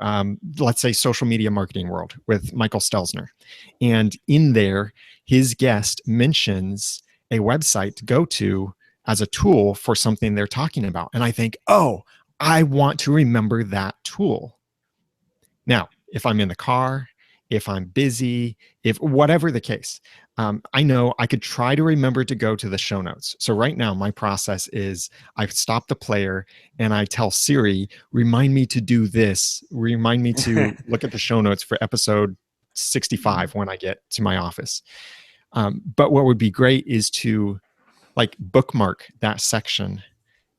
let's say, Social Media Marketing World with Michael Stelzner. And in there, his guest mentions a website to go to as a tool for something they're talking about. And I think, oh, I want to remember that tool. Now, if I'm in the car, if I'm busy, if whatever the case, I know I could try to remember to go to the show notes. So right now, my process is I stop the player and I tell Siri, remind me to do this. Remind me to look at the show notes for episode 65 when I get to my office. But what would be great is to like bookmark that section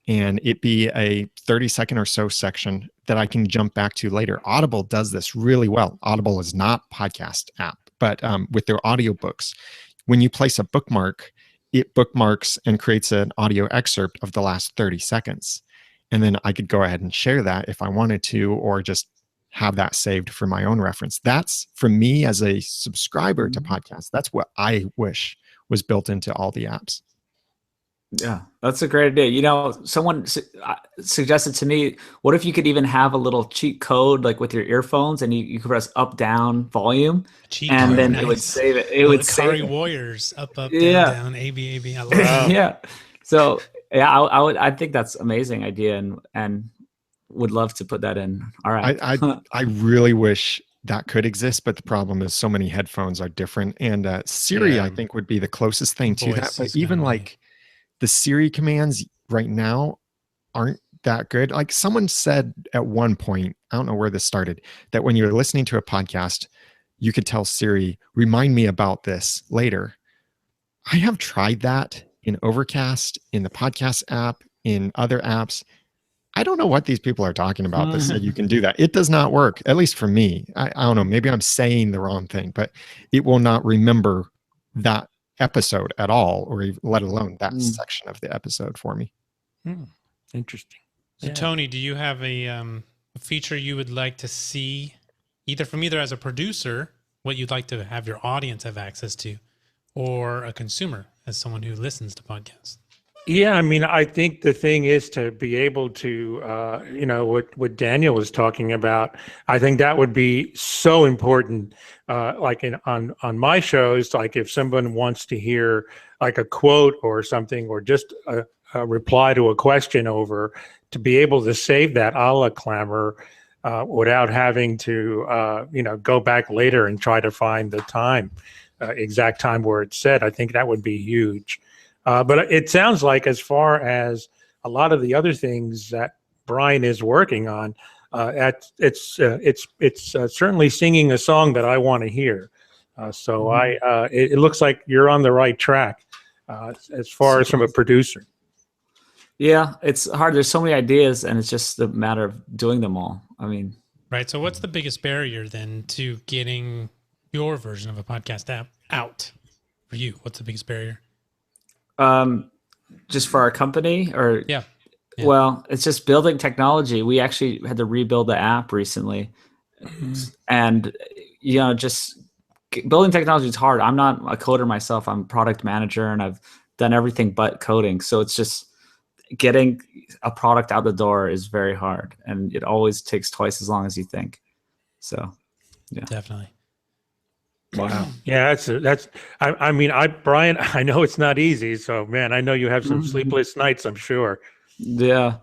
and it be a 30-second or so section that I can jump back to later. Audible does this really well. Audible is not a podcast app, but with their audiobooks, when you place a bookmark, it bookmarks and creates an audio excerpt of the last 30 seconds. And then I could go ahead and share that if I wanted to, or just have that saved for my own reference. That's, for me as a subscriber to podcasts, that's what I wish was built into all the apps. Yeah, that's a great idea. You know, someone suggested to me, what if you could even have a little cheat code like with your earphones and you could press up, down, volume, and then it would save it. It would save it. Warriors, up, down, down, A, B, A, B. I love it. Yeah. So yeah, I think that's an amazing idea and would love to put that in. All right. I really wish that could exist, but the problem is so many headphones are different. And Siri, I think, would be the closest thing to that. But even like the Siri commands right now aren't that good. Like someone said at one point, I don't know where this started, that when you're listening to a podcast, you could tell Siri, remind me about this later. I have tried that in Overcast, in the podcast app, in other apps. I don't know what these people are talking about that said you can do that. It does not work, at least for me. I don't know. Maybe I'm saying the wrong thing, but it will not remember that episode at all, or let alone that section of the episode for me. Interesting. So Tony, do you have a feature you would like to see either as a producer, what you'd like to have your audience have access to, or a consumer as someone who listens to podcasts? Yeah, I mean, I think the thing is to be able to, what Daniel was talking about. I think that would be so important. On my shows, like if someone wants to hear like a quote or something, or just a reply to a question over, to be able to save that a la Clamor without having to, go back later and try to find the exact time where it's said. I think that would be huge. But it sounds like, as far as a lot of the other things that Brian is working on, it's certainly singing a song that I want to hear. It looks like you're on the right track as far as from a producer. Yeah, it's hard. There's so many ideas, and it's just a matter of doing them all. I mean, Right. So what's the biggest barrier then to getting your version of a podcast app out for you? What's the biggest barrier? Just for our company, or Yeah. well, it's just building technology. We actually had to rebuild the app recently, and just building technology is hard. I'm not a coder myself. I'm a product manager, and I've done everything but coding. So it's just getting a product out the door is very hard, and it always takes twice as long as you think. So, yeah, Definitely. Wow. Yeah, Brian, I know it's not easy. So, man, I know you have some sleepless nights, I'm sure. Yeah.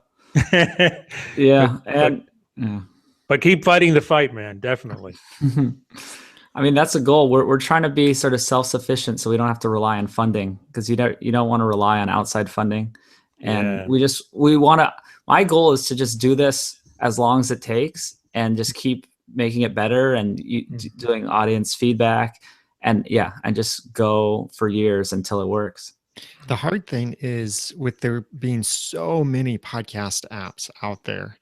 Yeah. But keep fighting the fight, man. Definitely. I mean, that's a goal. We're trying to be sort of self-sufficient, so we don't have to rely on funding, because you don't want to rely on outside funding. And we want to. My goal is to just do this as long as it takes, and just keep making it better, and doing audience feedback, and just go for years until it works. The hard thing is, with there being so many podcast apps out there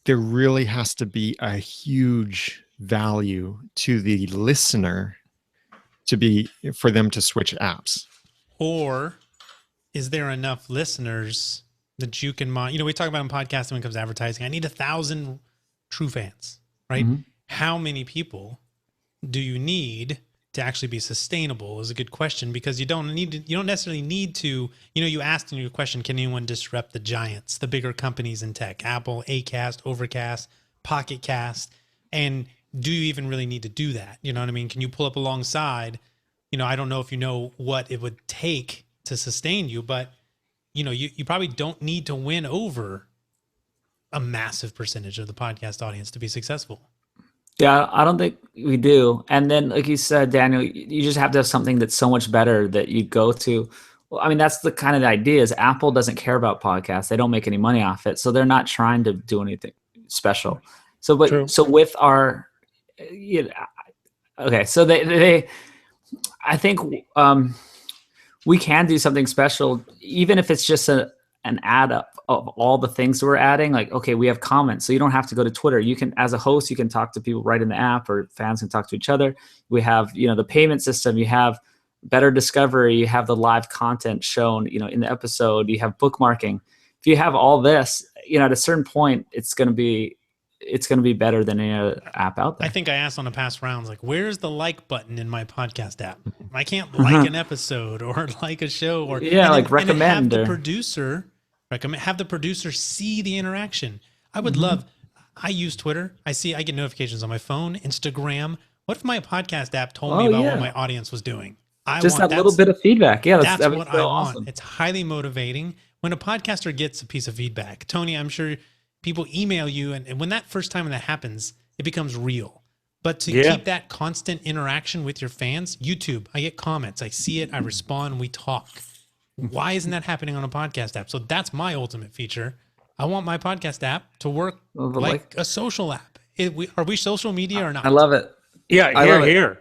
really has to be a huge value to the listener for them to switch apps. Or is there enough listeners that you can we talk about in podcasting when it comes to advertising, I need 1,000 true fans, right? Mm-hmm. How many people do you need to actually be sustainable is a good question, because you don't necessarily need to, you asked in your question, can anyone disrupt the giants, the bigger companies in tech, Apple, Acast, Overcast, Pocket Cast, and do you even really need to do that? You know what I mean? Can you pull up alongside, I don't know if you know what it would take to sustain you, but you probably don't need to win over a massive percentage of the podcast audience to be successful. Yeah, I don't think we do. And then, like you said, Daniel, you just have to have something that's so much better that you go to. Well, I mean, that's the kind of the idea is Apple doesn't care about podcasts. They don't make any money off it. So they're not trying to do anything special. So, so with our, okay, so they I think we can do something special, even if it's just an add up of all the things we're adding. Like, okay, we have comments, so you don't have to go to Twitter. You can, as a host, you can talk to people right in the app, or fans can talk to each other. We have, the payment system. You have better discovery. You have the live content shown, in the episode. You have bookmarking. If you have all this, at a certain point, it's going to be better than any other app out there. I think I asked on a past rounds, like, where's the like button in my podcast app? I can't like an episode or like a show, or recommend. And have the producer see the interaction. I would love. I use Twitter. I get notifications on my phone, Instagram. What if my podcast app told me about what my audience was doing? Just that little bit of feedback. Yeah, that's what I want. Awesome. It's highly motivating when a podcaster gets a piece of feedback. Tony, I'm sure people email you, and when that first time that happens, it becomes real. But to keep that constant interaction with your fans, YouTube, I get comments, I see it, I respond, we talk. Why isn't that happening on a podcast app? So that's my ultimate feature. I want my podcast app to work like a social app. Are we social media or not? I love it. Yeah, here.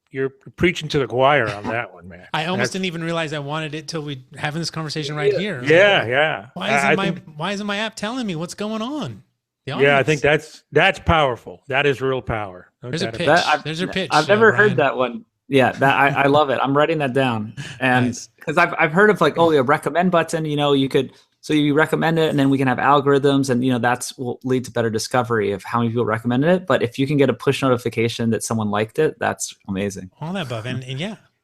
You're preaching to the choir on that one, man. I almost didn't even realize I wanted it till we having this conversation right here. Yeah. Why isn't my app telling me what's going on? I think that's powerful. That is real power. There's a pitch. There's your pitch. I've never heard that one. Yeah, I love it. I'm writing that down, and because I've heard of a recommend button. You could, so you recommend it, and then we can have algorithms, and that's will lead to better discovery of how many people recommended it. But if you can get a push notification that someone liked it, that's amazing. All that above, and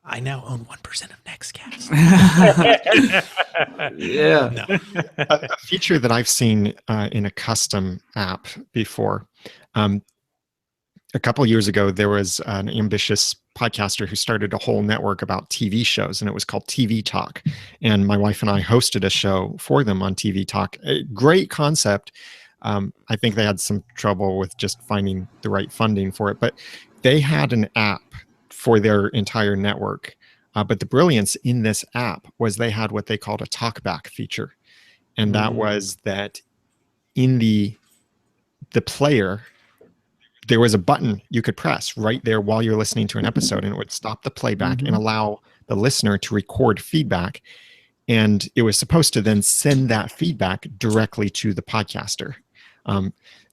I now own 1% of Nextcast. Yeah, no. A feature that I've seen in a custom app before. A couple of years ago, there was an ambitious podcaster who started a whole network about TV shows, and it was called TV Talk. And my wife and I hosted a show for them on TV Talk. A great concept. I think they had some trouble with just finding the right funding for it, but they had an app for their entire network. But the brilliance in this app was they had what they called a talkback feature. And that was that in the player, there was a button you could press right there while you're listening to an episode, and it would stop the playback and allow the listener to record feedback. And it was supposed to then send that feedback directly to the podcaster.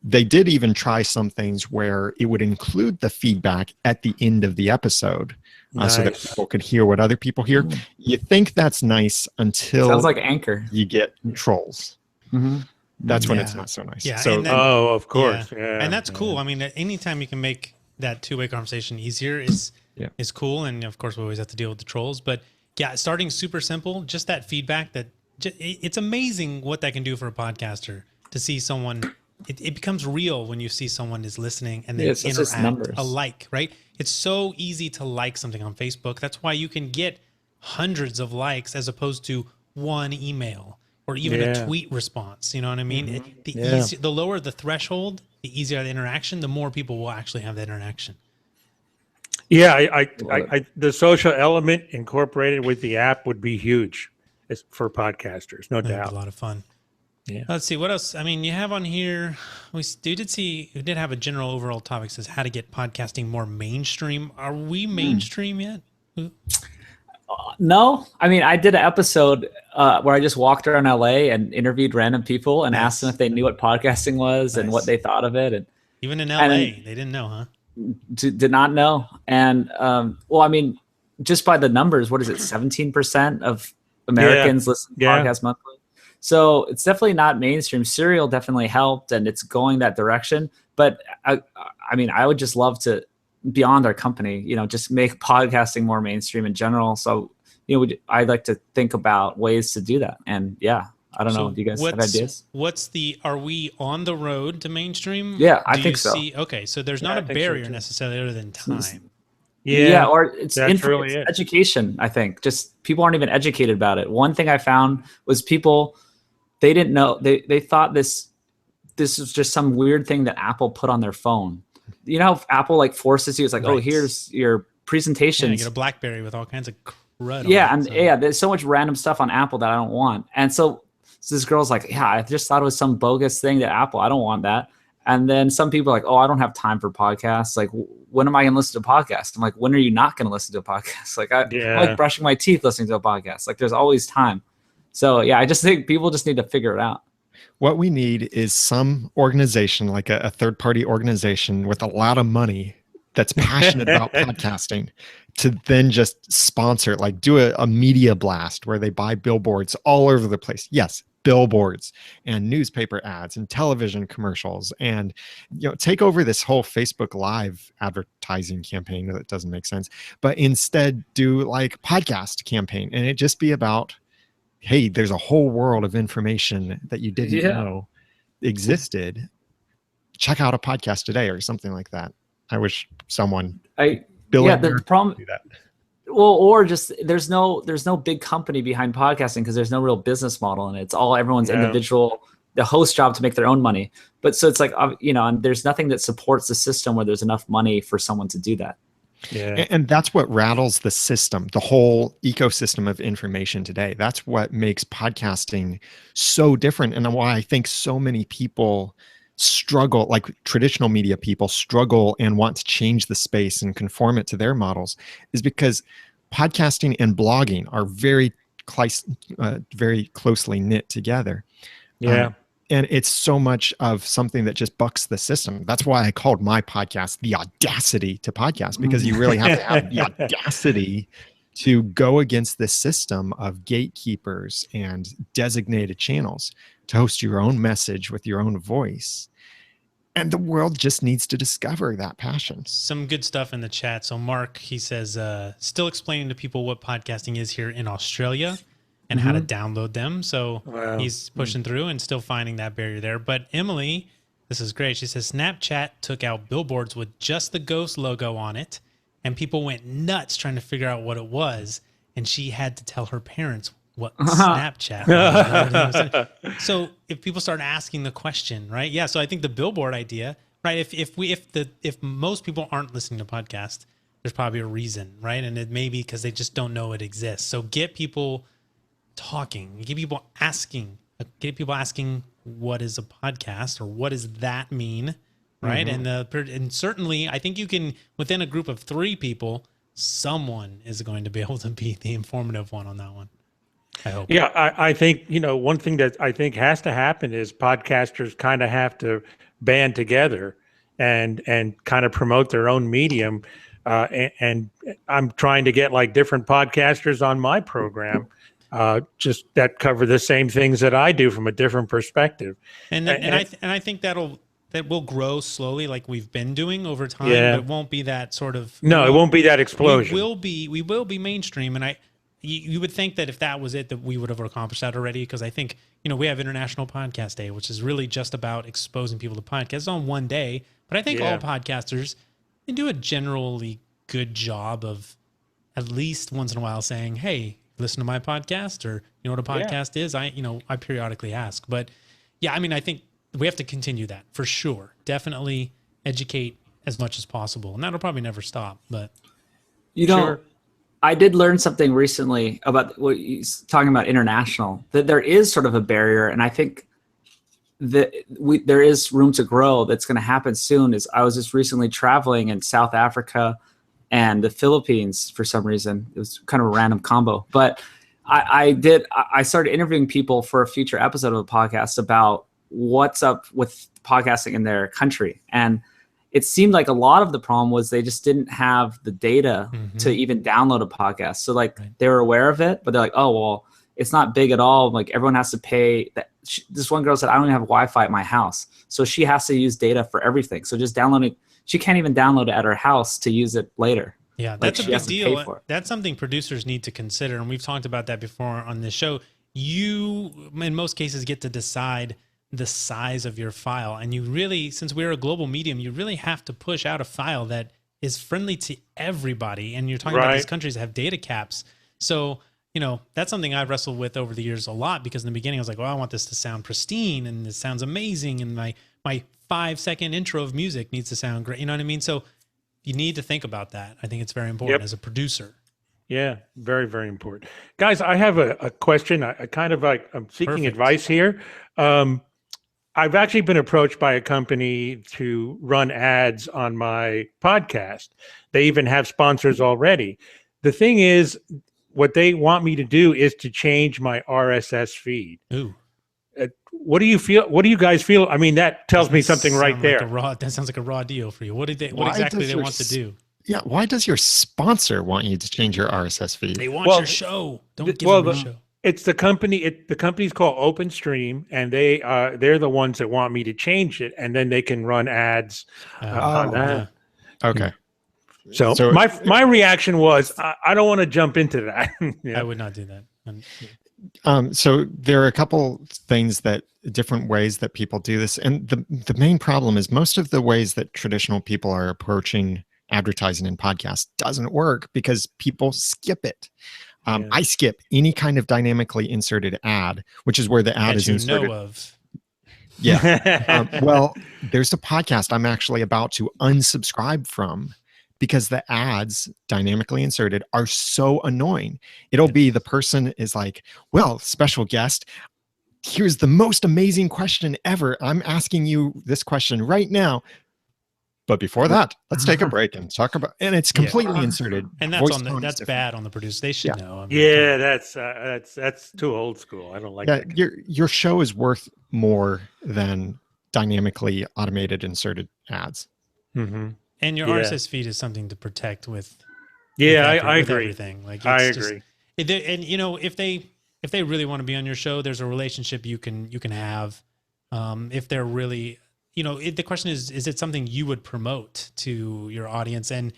They did even try some things where it would include the feedback at the end of the episode, so that people could hear what other people hear. You think that's nice until Sounds like Anchor. you get trolls. Mm-hmm. That's when it's not so nice. Yeah. So, And then, of course. Yeah. And that's cool. I mean, anytime you can make that two-way conversation easier is cool. And of course, we always have to deal with the trolls. But yeah, starting super simple, just that feedback it's amazing what that can do for a podcaster to see someone. It becomes real when you see someone is listening and they interact alike, right? It's so easy to like something on Facebook. That's why you can get hundreds of likes as opposed to one email or even a tweet response. You know what I mean? The lower the threshold, the easier the interaction, the more people will actually have that interaction. Yeah, I the social element incorporated with the app would be huge for podcasters, no doubt. A lot of fun. Yeah. Let's see what else. I mean, you have on here. We did have a general overall topic says how to get podcasting more mainstream. Are we mainstream yet? No, I mean, I did an episode where I just walked around LA and interviewed random people and asked them if they knew what podcasting was and what they thought of it. And even in LA, they didn't know, huh? Did not know. And well, I mean, just by the numbers, what is it? 17% of Americans listen to podcasts monthly. So it's definitely not mainstream. Serial definitely helped, and it's going that direction. But I mean, I would just love to, beyond our company, just make podcasting more mainstream in general. So, I'd like to think about ways to do that. And I don't know. Do you guys have ideas? Are we on the road to mainstream? Yeah, I think so. Okay, so there's not a barrier necessarily other than time. Yeah, or it's education, I think. Just people aren't even educated about it. One thing I found was people, they didn't know, they thought this was just some weird thing that Apple put on their phone. You know how Apple forces you, it's like, oh, here's your presentations. Yeah, you get a BlackBerry with all kinds of crud on it, there's so much random stuff on Apple that I don't want. And so this girl's like, I just thought it was some bogus thing that Apple, I don't want that. And then some people are like, oh, I don't have time for podcasts. Like, when am I going to listen to a podcast? I'm like, when are you not going to listen to a podcast? Like, I like brushing my teeth listening to a podcast. Like, there's always time. So, I just think people just need to figure it out. What we need is some organization, like a third-party organization with a lot of money that's passionate about podcasting, to then just sponsor, do a media blast where they buy billboards all over the place. Yes, billboards and newspaper ads and television commercials, and take over this whole Facebook Live advertising campaign that doesn't make sense, but instead do podcast campaign, and it just be about, hey, there's a whole world of information that you didn't know existed. Check out a podcast today or something like that. I wish someone the problem do that. Well, or just there's no big company behind podcasting because there's no real business model, and it's all everyone's individual, the host job to make their own money. But so it's like, and there's nothing that supports the system where there's enough money for someone to do that. Yeah. And that's what rattles the system, the whole ecosystem of information today. That's what makes podcasting so different, and why I think so many people struggle, like traditional media people struggle and want to change the space and conform it to their models, is because podcasting and blogging are very closely knit together. Yeah. And it's so much of something that just bucks the system. That's why I called my podcast The Audacity to Podcast, because you really have to have the audacity to go against this system of gatekeepers and designated channels to host your own message with your own voice. And the world just needs to discover that passion. Some good stuff in the chat. So Mark, he says, still explaining to people what podcasting is here in Australia and how to download them. So he's pushing through and still finding that barrier there. But Emily, this is great. She says, Snapchat took out billboards with just the ghost logo on it, and people went nuts trying to figure out what it was. And she had to tell her parents what Snapchat was. So if people start asking the question, right? Yeah. So I think the billboard idea, right? If most people aren't listening to podcasts, there's probably a reason, right? And it may be because they just don't know it exists. So get people talking, get people asking what is a podcast or what does that mean, right? And certainly I think you can, within a group of 3 people, someone is going to be able to be the informative one on that one. I hope. Yeah, I think, one thing that I think has to happen is podcasters kind of have to band together and kind of promote their own medium. And I'm trying to get like different podcasters on my program, just that cover the same things that I do from a different perspective. And I think that will grow slowly, like we've been doing over time. Yeah. But it won't be that sort of. No, it won't be that explosion. We will be mainstream, and you would think that if that was it, that we would have accomplished that already. Because I think we have International Podcast Day, which is really just about exposing people to podcasts on one day. But I think all podcasters can do a generally good job of at least once in a while saying, "Hey, listen to my podcast," or you know what a podcast is. I periodically ask, but yeah, I mean, I think we have to continue that for sure. Definitely educate as much as possible, and that'll probably never stop. But Sure. I did learn something recently about what he's talking about international, that there is sort of a barrier. And I think that there is room to grow that's going to happen soon. Is I was just recently traveling in South Africa and the Philippines for some reason. It was kind of a random combo, but I started interviewing people for a future episode of a podcast about what's up with podcasting in their country. And it seemed like a lot of the problem was they just didn't have the data to even download a podcast. So they were aware of it, but they're like, oh, well, it's not big at all. Like everyone has to pay. This one girl said, I don't even have Wi-Fi at my house. So she has to use data for everything. So just downloading, she can't even download it at her house to use it later. Yeah, that's a big deal. That's something producers need to consider. And we've talked about that before on this show. You, in most cases, get to decide the size of your file. And you really, since we're a global medium, you really have to push out a file that is friendly to everybody. And you're talking about these countries that have data caps. So, that's something I've wrestled with over the years a lot, because in the beginning I was like, well, I want this to sound pristine and this sounds amazing. And my 5-second intro of music needs to sound great. You know what I mean? So you need to think about that. I think it's very important as a producer. Yeah, very, very important. Guys, I have a question. I'm seeking advice here. I've actually been approached by a company to run ads on my podcast. They even have sponsors already. The thing is, what they want me to do is to change my RSS feed. Ooh. What do you feel? What do you guys feel? I mean, that tells me something right there. That sounds like a raw deal for you. What exactly do they want to do? Yeah, why does your sponsor want you to change your RSS feed? They want your show. Don't give them your show. It's the company. The company's called OpenStream, and they're the ones that want me to change it, and then they can run ads on that. Yeah. Okay. So my reaction was, I don't want to jump into that. I would not do that. So there are a couple things different ways that people do this, and the main problem is most of the ways that traditional people are approaching advertising in podcasts doesn't work because people skip it. I skip any kind of dynamically inserted ad, which is where the ad is inserted. Yeah. Well, there's a podcast I'm actually about to unsubscribe from because the ads dynamically inserted are so annoying. It'll be the person is like, well, special guest, here's the most amazing question ever. I'm asking you this question right now. But before that, let's take a break and talk about, and it's completely inserted. And that's bad on the producer. They should know. I mean, that's too old school. I don't like that. Your show is worth more than dynamically automated inserted ads. Mm-hmm. And your RSS feed is something to protect with. I agree. Everything. Like I agree. And if they really want to be on your show, there's a relationship you can have. If they're really. The question is it something you would promote to your audience? And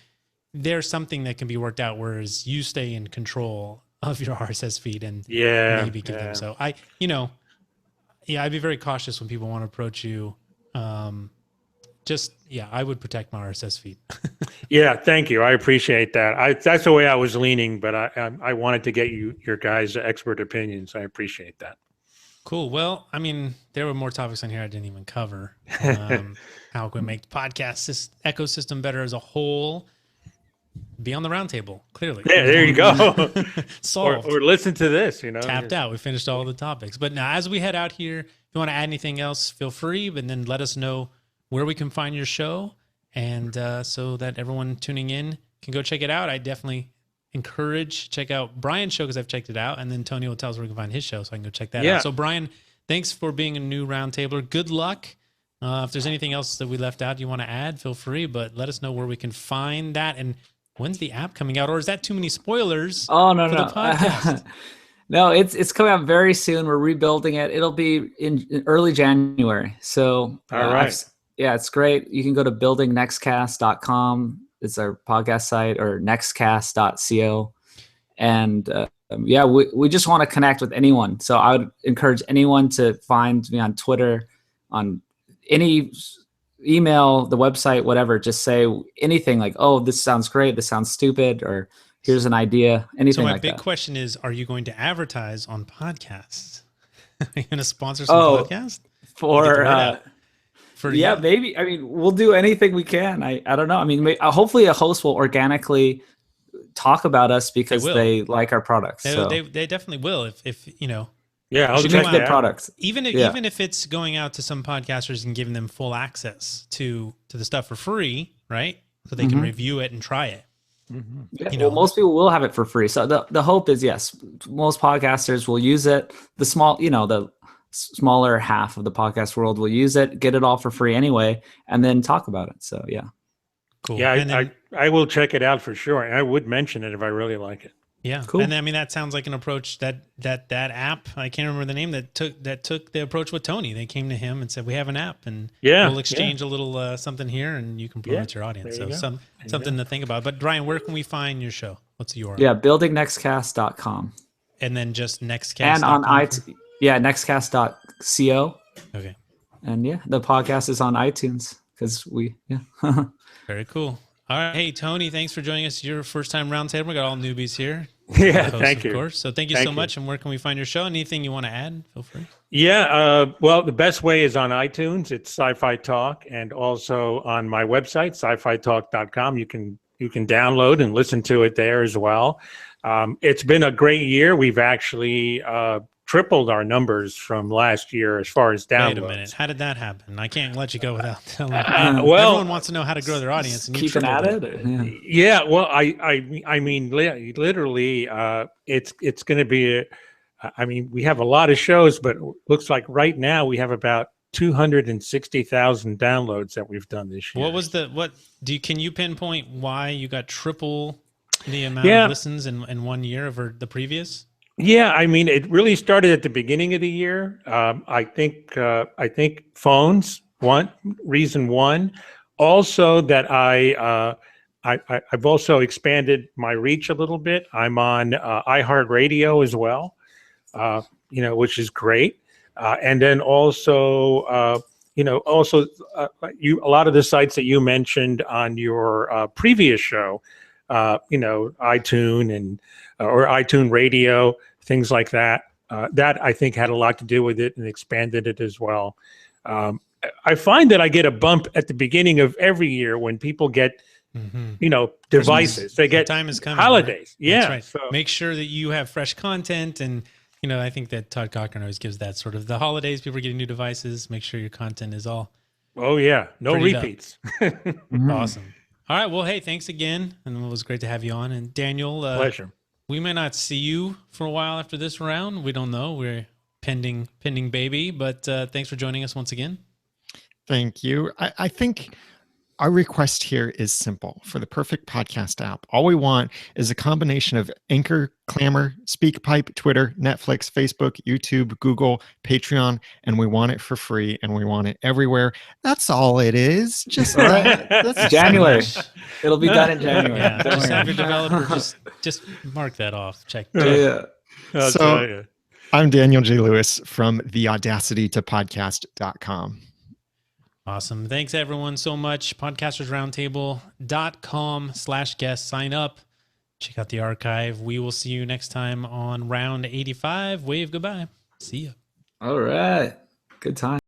there's something that can be worked out, whereas you stay in control of your RSS feed and maybe give them. So I'd be very cautious when people want to approach you. I would protect my RSS feed. Yeah, thank you. I appreciate that. That's the way I was leaning, but I wanted to get your guys' expert opinions. I appreciate that. Cool. Well, I mean, there were more topics on here I didn't even cover. How can we make the podcast ecosystem better as a whole? Be on the roundtable, clearly. Yeah, there you go. Solved. Or listen to this, Tapped out. We finished all the topics. But now, as we head out here, if you want to add anything else, feel free, but then let us know where we can find your show, and so that everyone tuning in can go check it out. I definitely check out Brian's show because I've checked it out, and then Tony will tell us where we can find his show so I can go check that Yeah. out. So Brian, thanks for being a new Roundtabler. Good luck. If there's anything else that we left out you want to add, feel free, but let us know where we can find that. And when's the app coming out, or is that too many spoilers? Oh, no, for no. the podcast? No, it's coming out very soon. We're rebuilding it. It'll be in early January. So, All right. yeah, it's great. You can go to buildingnextcast.com. It's our podcast site, or nextcast.co. And yeah, we just want to connect with anyone. So I would encourage anyone to find me on Twitter, on any email, the website, whatever. Just say anything like, oh, this sounds great, this sounds stupid, or here's an idea, anything So my like big that. question is, are you going to advertise on podcasts? Are you going to sponsor some podcast? Yeah, maybe. I mean, we'll do anything we can. I don't know. I mean, hopefully a host will organically talk about us because they like our products. They definitely will. If you know. Yeah, I'll should check make that good out. products. Even if it's going out to some podcasters and giving them full access to the stuff for free, right? So they can review it and try it. Yeah, You know. well, most people will have it for free. So the hope is, yes, most podcasters will use it. The smaller half of the podcast world will use it, get it all for free anyway, and then talk about it. So yeah. Cool. Yeah, And then- I will check it out for sure. And I would mention it if I really like it. yeah. Cool. And I mean, that sounds like an approach that app, I can't remember the name, that took the approach with Tony. They came to him and said, we have an app and we'll exchange a little something here and you can promote your audience. there you So go. something to think about. But Brian, where can we find your show? What's the URL? Yeah, buildingnextcast.com. And then just Nextcast. And on nextcast.co. Okay. And yeah, the podcast is on iTunes because Very cool. All right. Hey, Tony, thanks for joining us. Your first time Roundtable. We got all newbies here. Yeah, Host, thank you. Of course. So thank you so much. And where can we find your show? Anything you want to add? Feel free. Yeah, well, the best way is on iTunes. It's Sci-Fi Talk, and also on my website, sci-fi-talk.com. You can download and listen to it there as well. It's been a great year. We've actually tripled our numbers from last year as far as downloads. Wait a minute. How did that happen? I can't let you go without telling. Well, everyone wants to know how to grow their audience, and you keeping tripled at it. it. Yeah, well, I mean, literally, it's going to be. I mean, we have a lot of shows, but it looks like right now we have about 260,000 downloads that we've done this year. What was can you pinpoint why you got triple the amount of listens in 1 year over the previous? Yeah, I mean, it really started at the beginning of the year. I think phones, reason one. Also that I've also expanded my reach a little bit. I'm on iHeartRadio as well, which is great. And then also, a lot of the sites that you mentioned on your previous show, iTunes or iTunes Radio, things like that. That I think had a lot to do with it and expanded it as well. I find that I get a bump at the beginning of every year when people get, devices. They get time is coming, holidays. Right? Yeah. That's right. So, make sure that you have fresh content. And, I think that Todd Cochran always gives that sort of the holidays, people are getting new devices. Make sure your content is all. Oh, yeah. No prettied up. repeats. Awesome. All right. Well, hey, thanks again. And it was great to have you on. And Daniel, Pleasure. We may not see you for a while after this round. We don't know. We're pending baby, but thanks for joining us once again. Thank you. I think our request here is simple for the perfect podcast app. All we want is a combination of Anchor, Clamor, SpeakPipe, Twitter, Netflix, Facebook, YouTube, Google, Patreon, and we want it for free and we want it everywhere. That's all it is. Just that's January. It'll be done in January. Yeah, Don't just worry. have your developer just mark that off. Check. Yeah. I'll So- tell you. I'm Daniel J. Lewis from theaudacitytopodcast.com. Awesome. Thanks everyone so much. Podcastersroundtable.com/guest. Sign up. Check out the archive. We will see you next time on round 85. Wave goodbye. See ya. All right. Good time.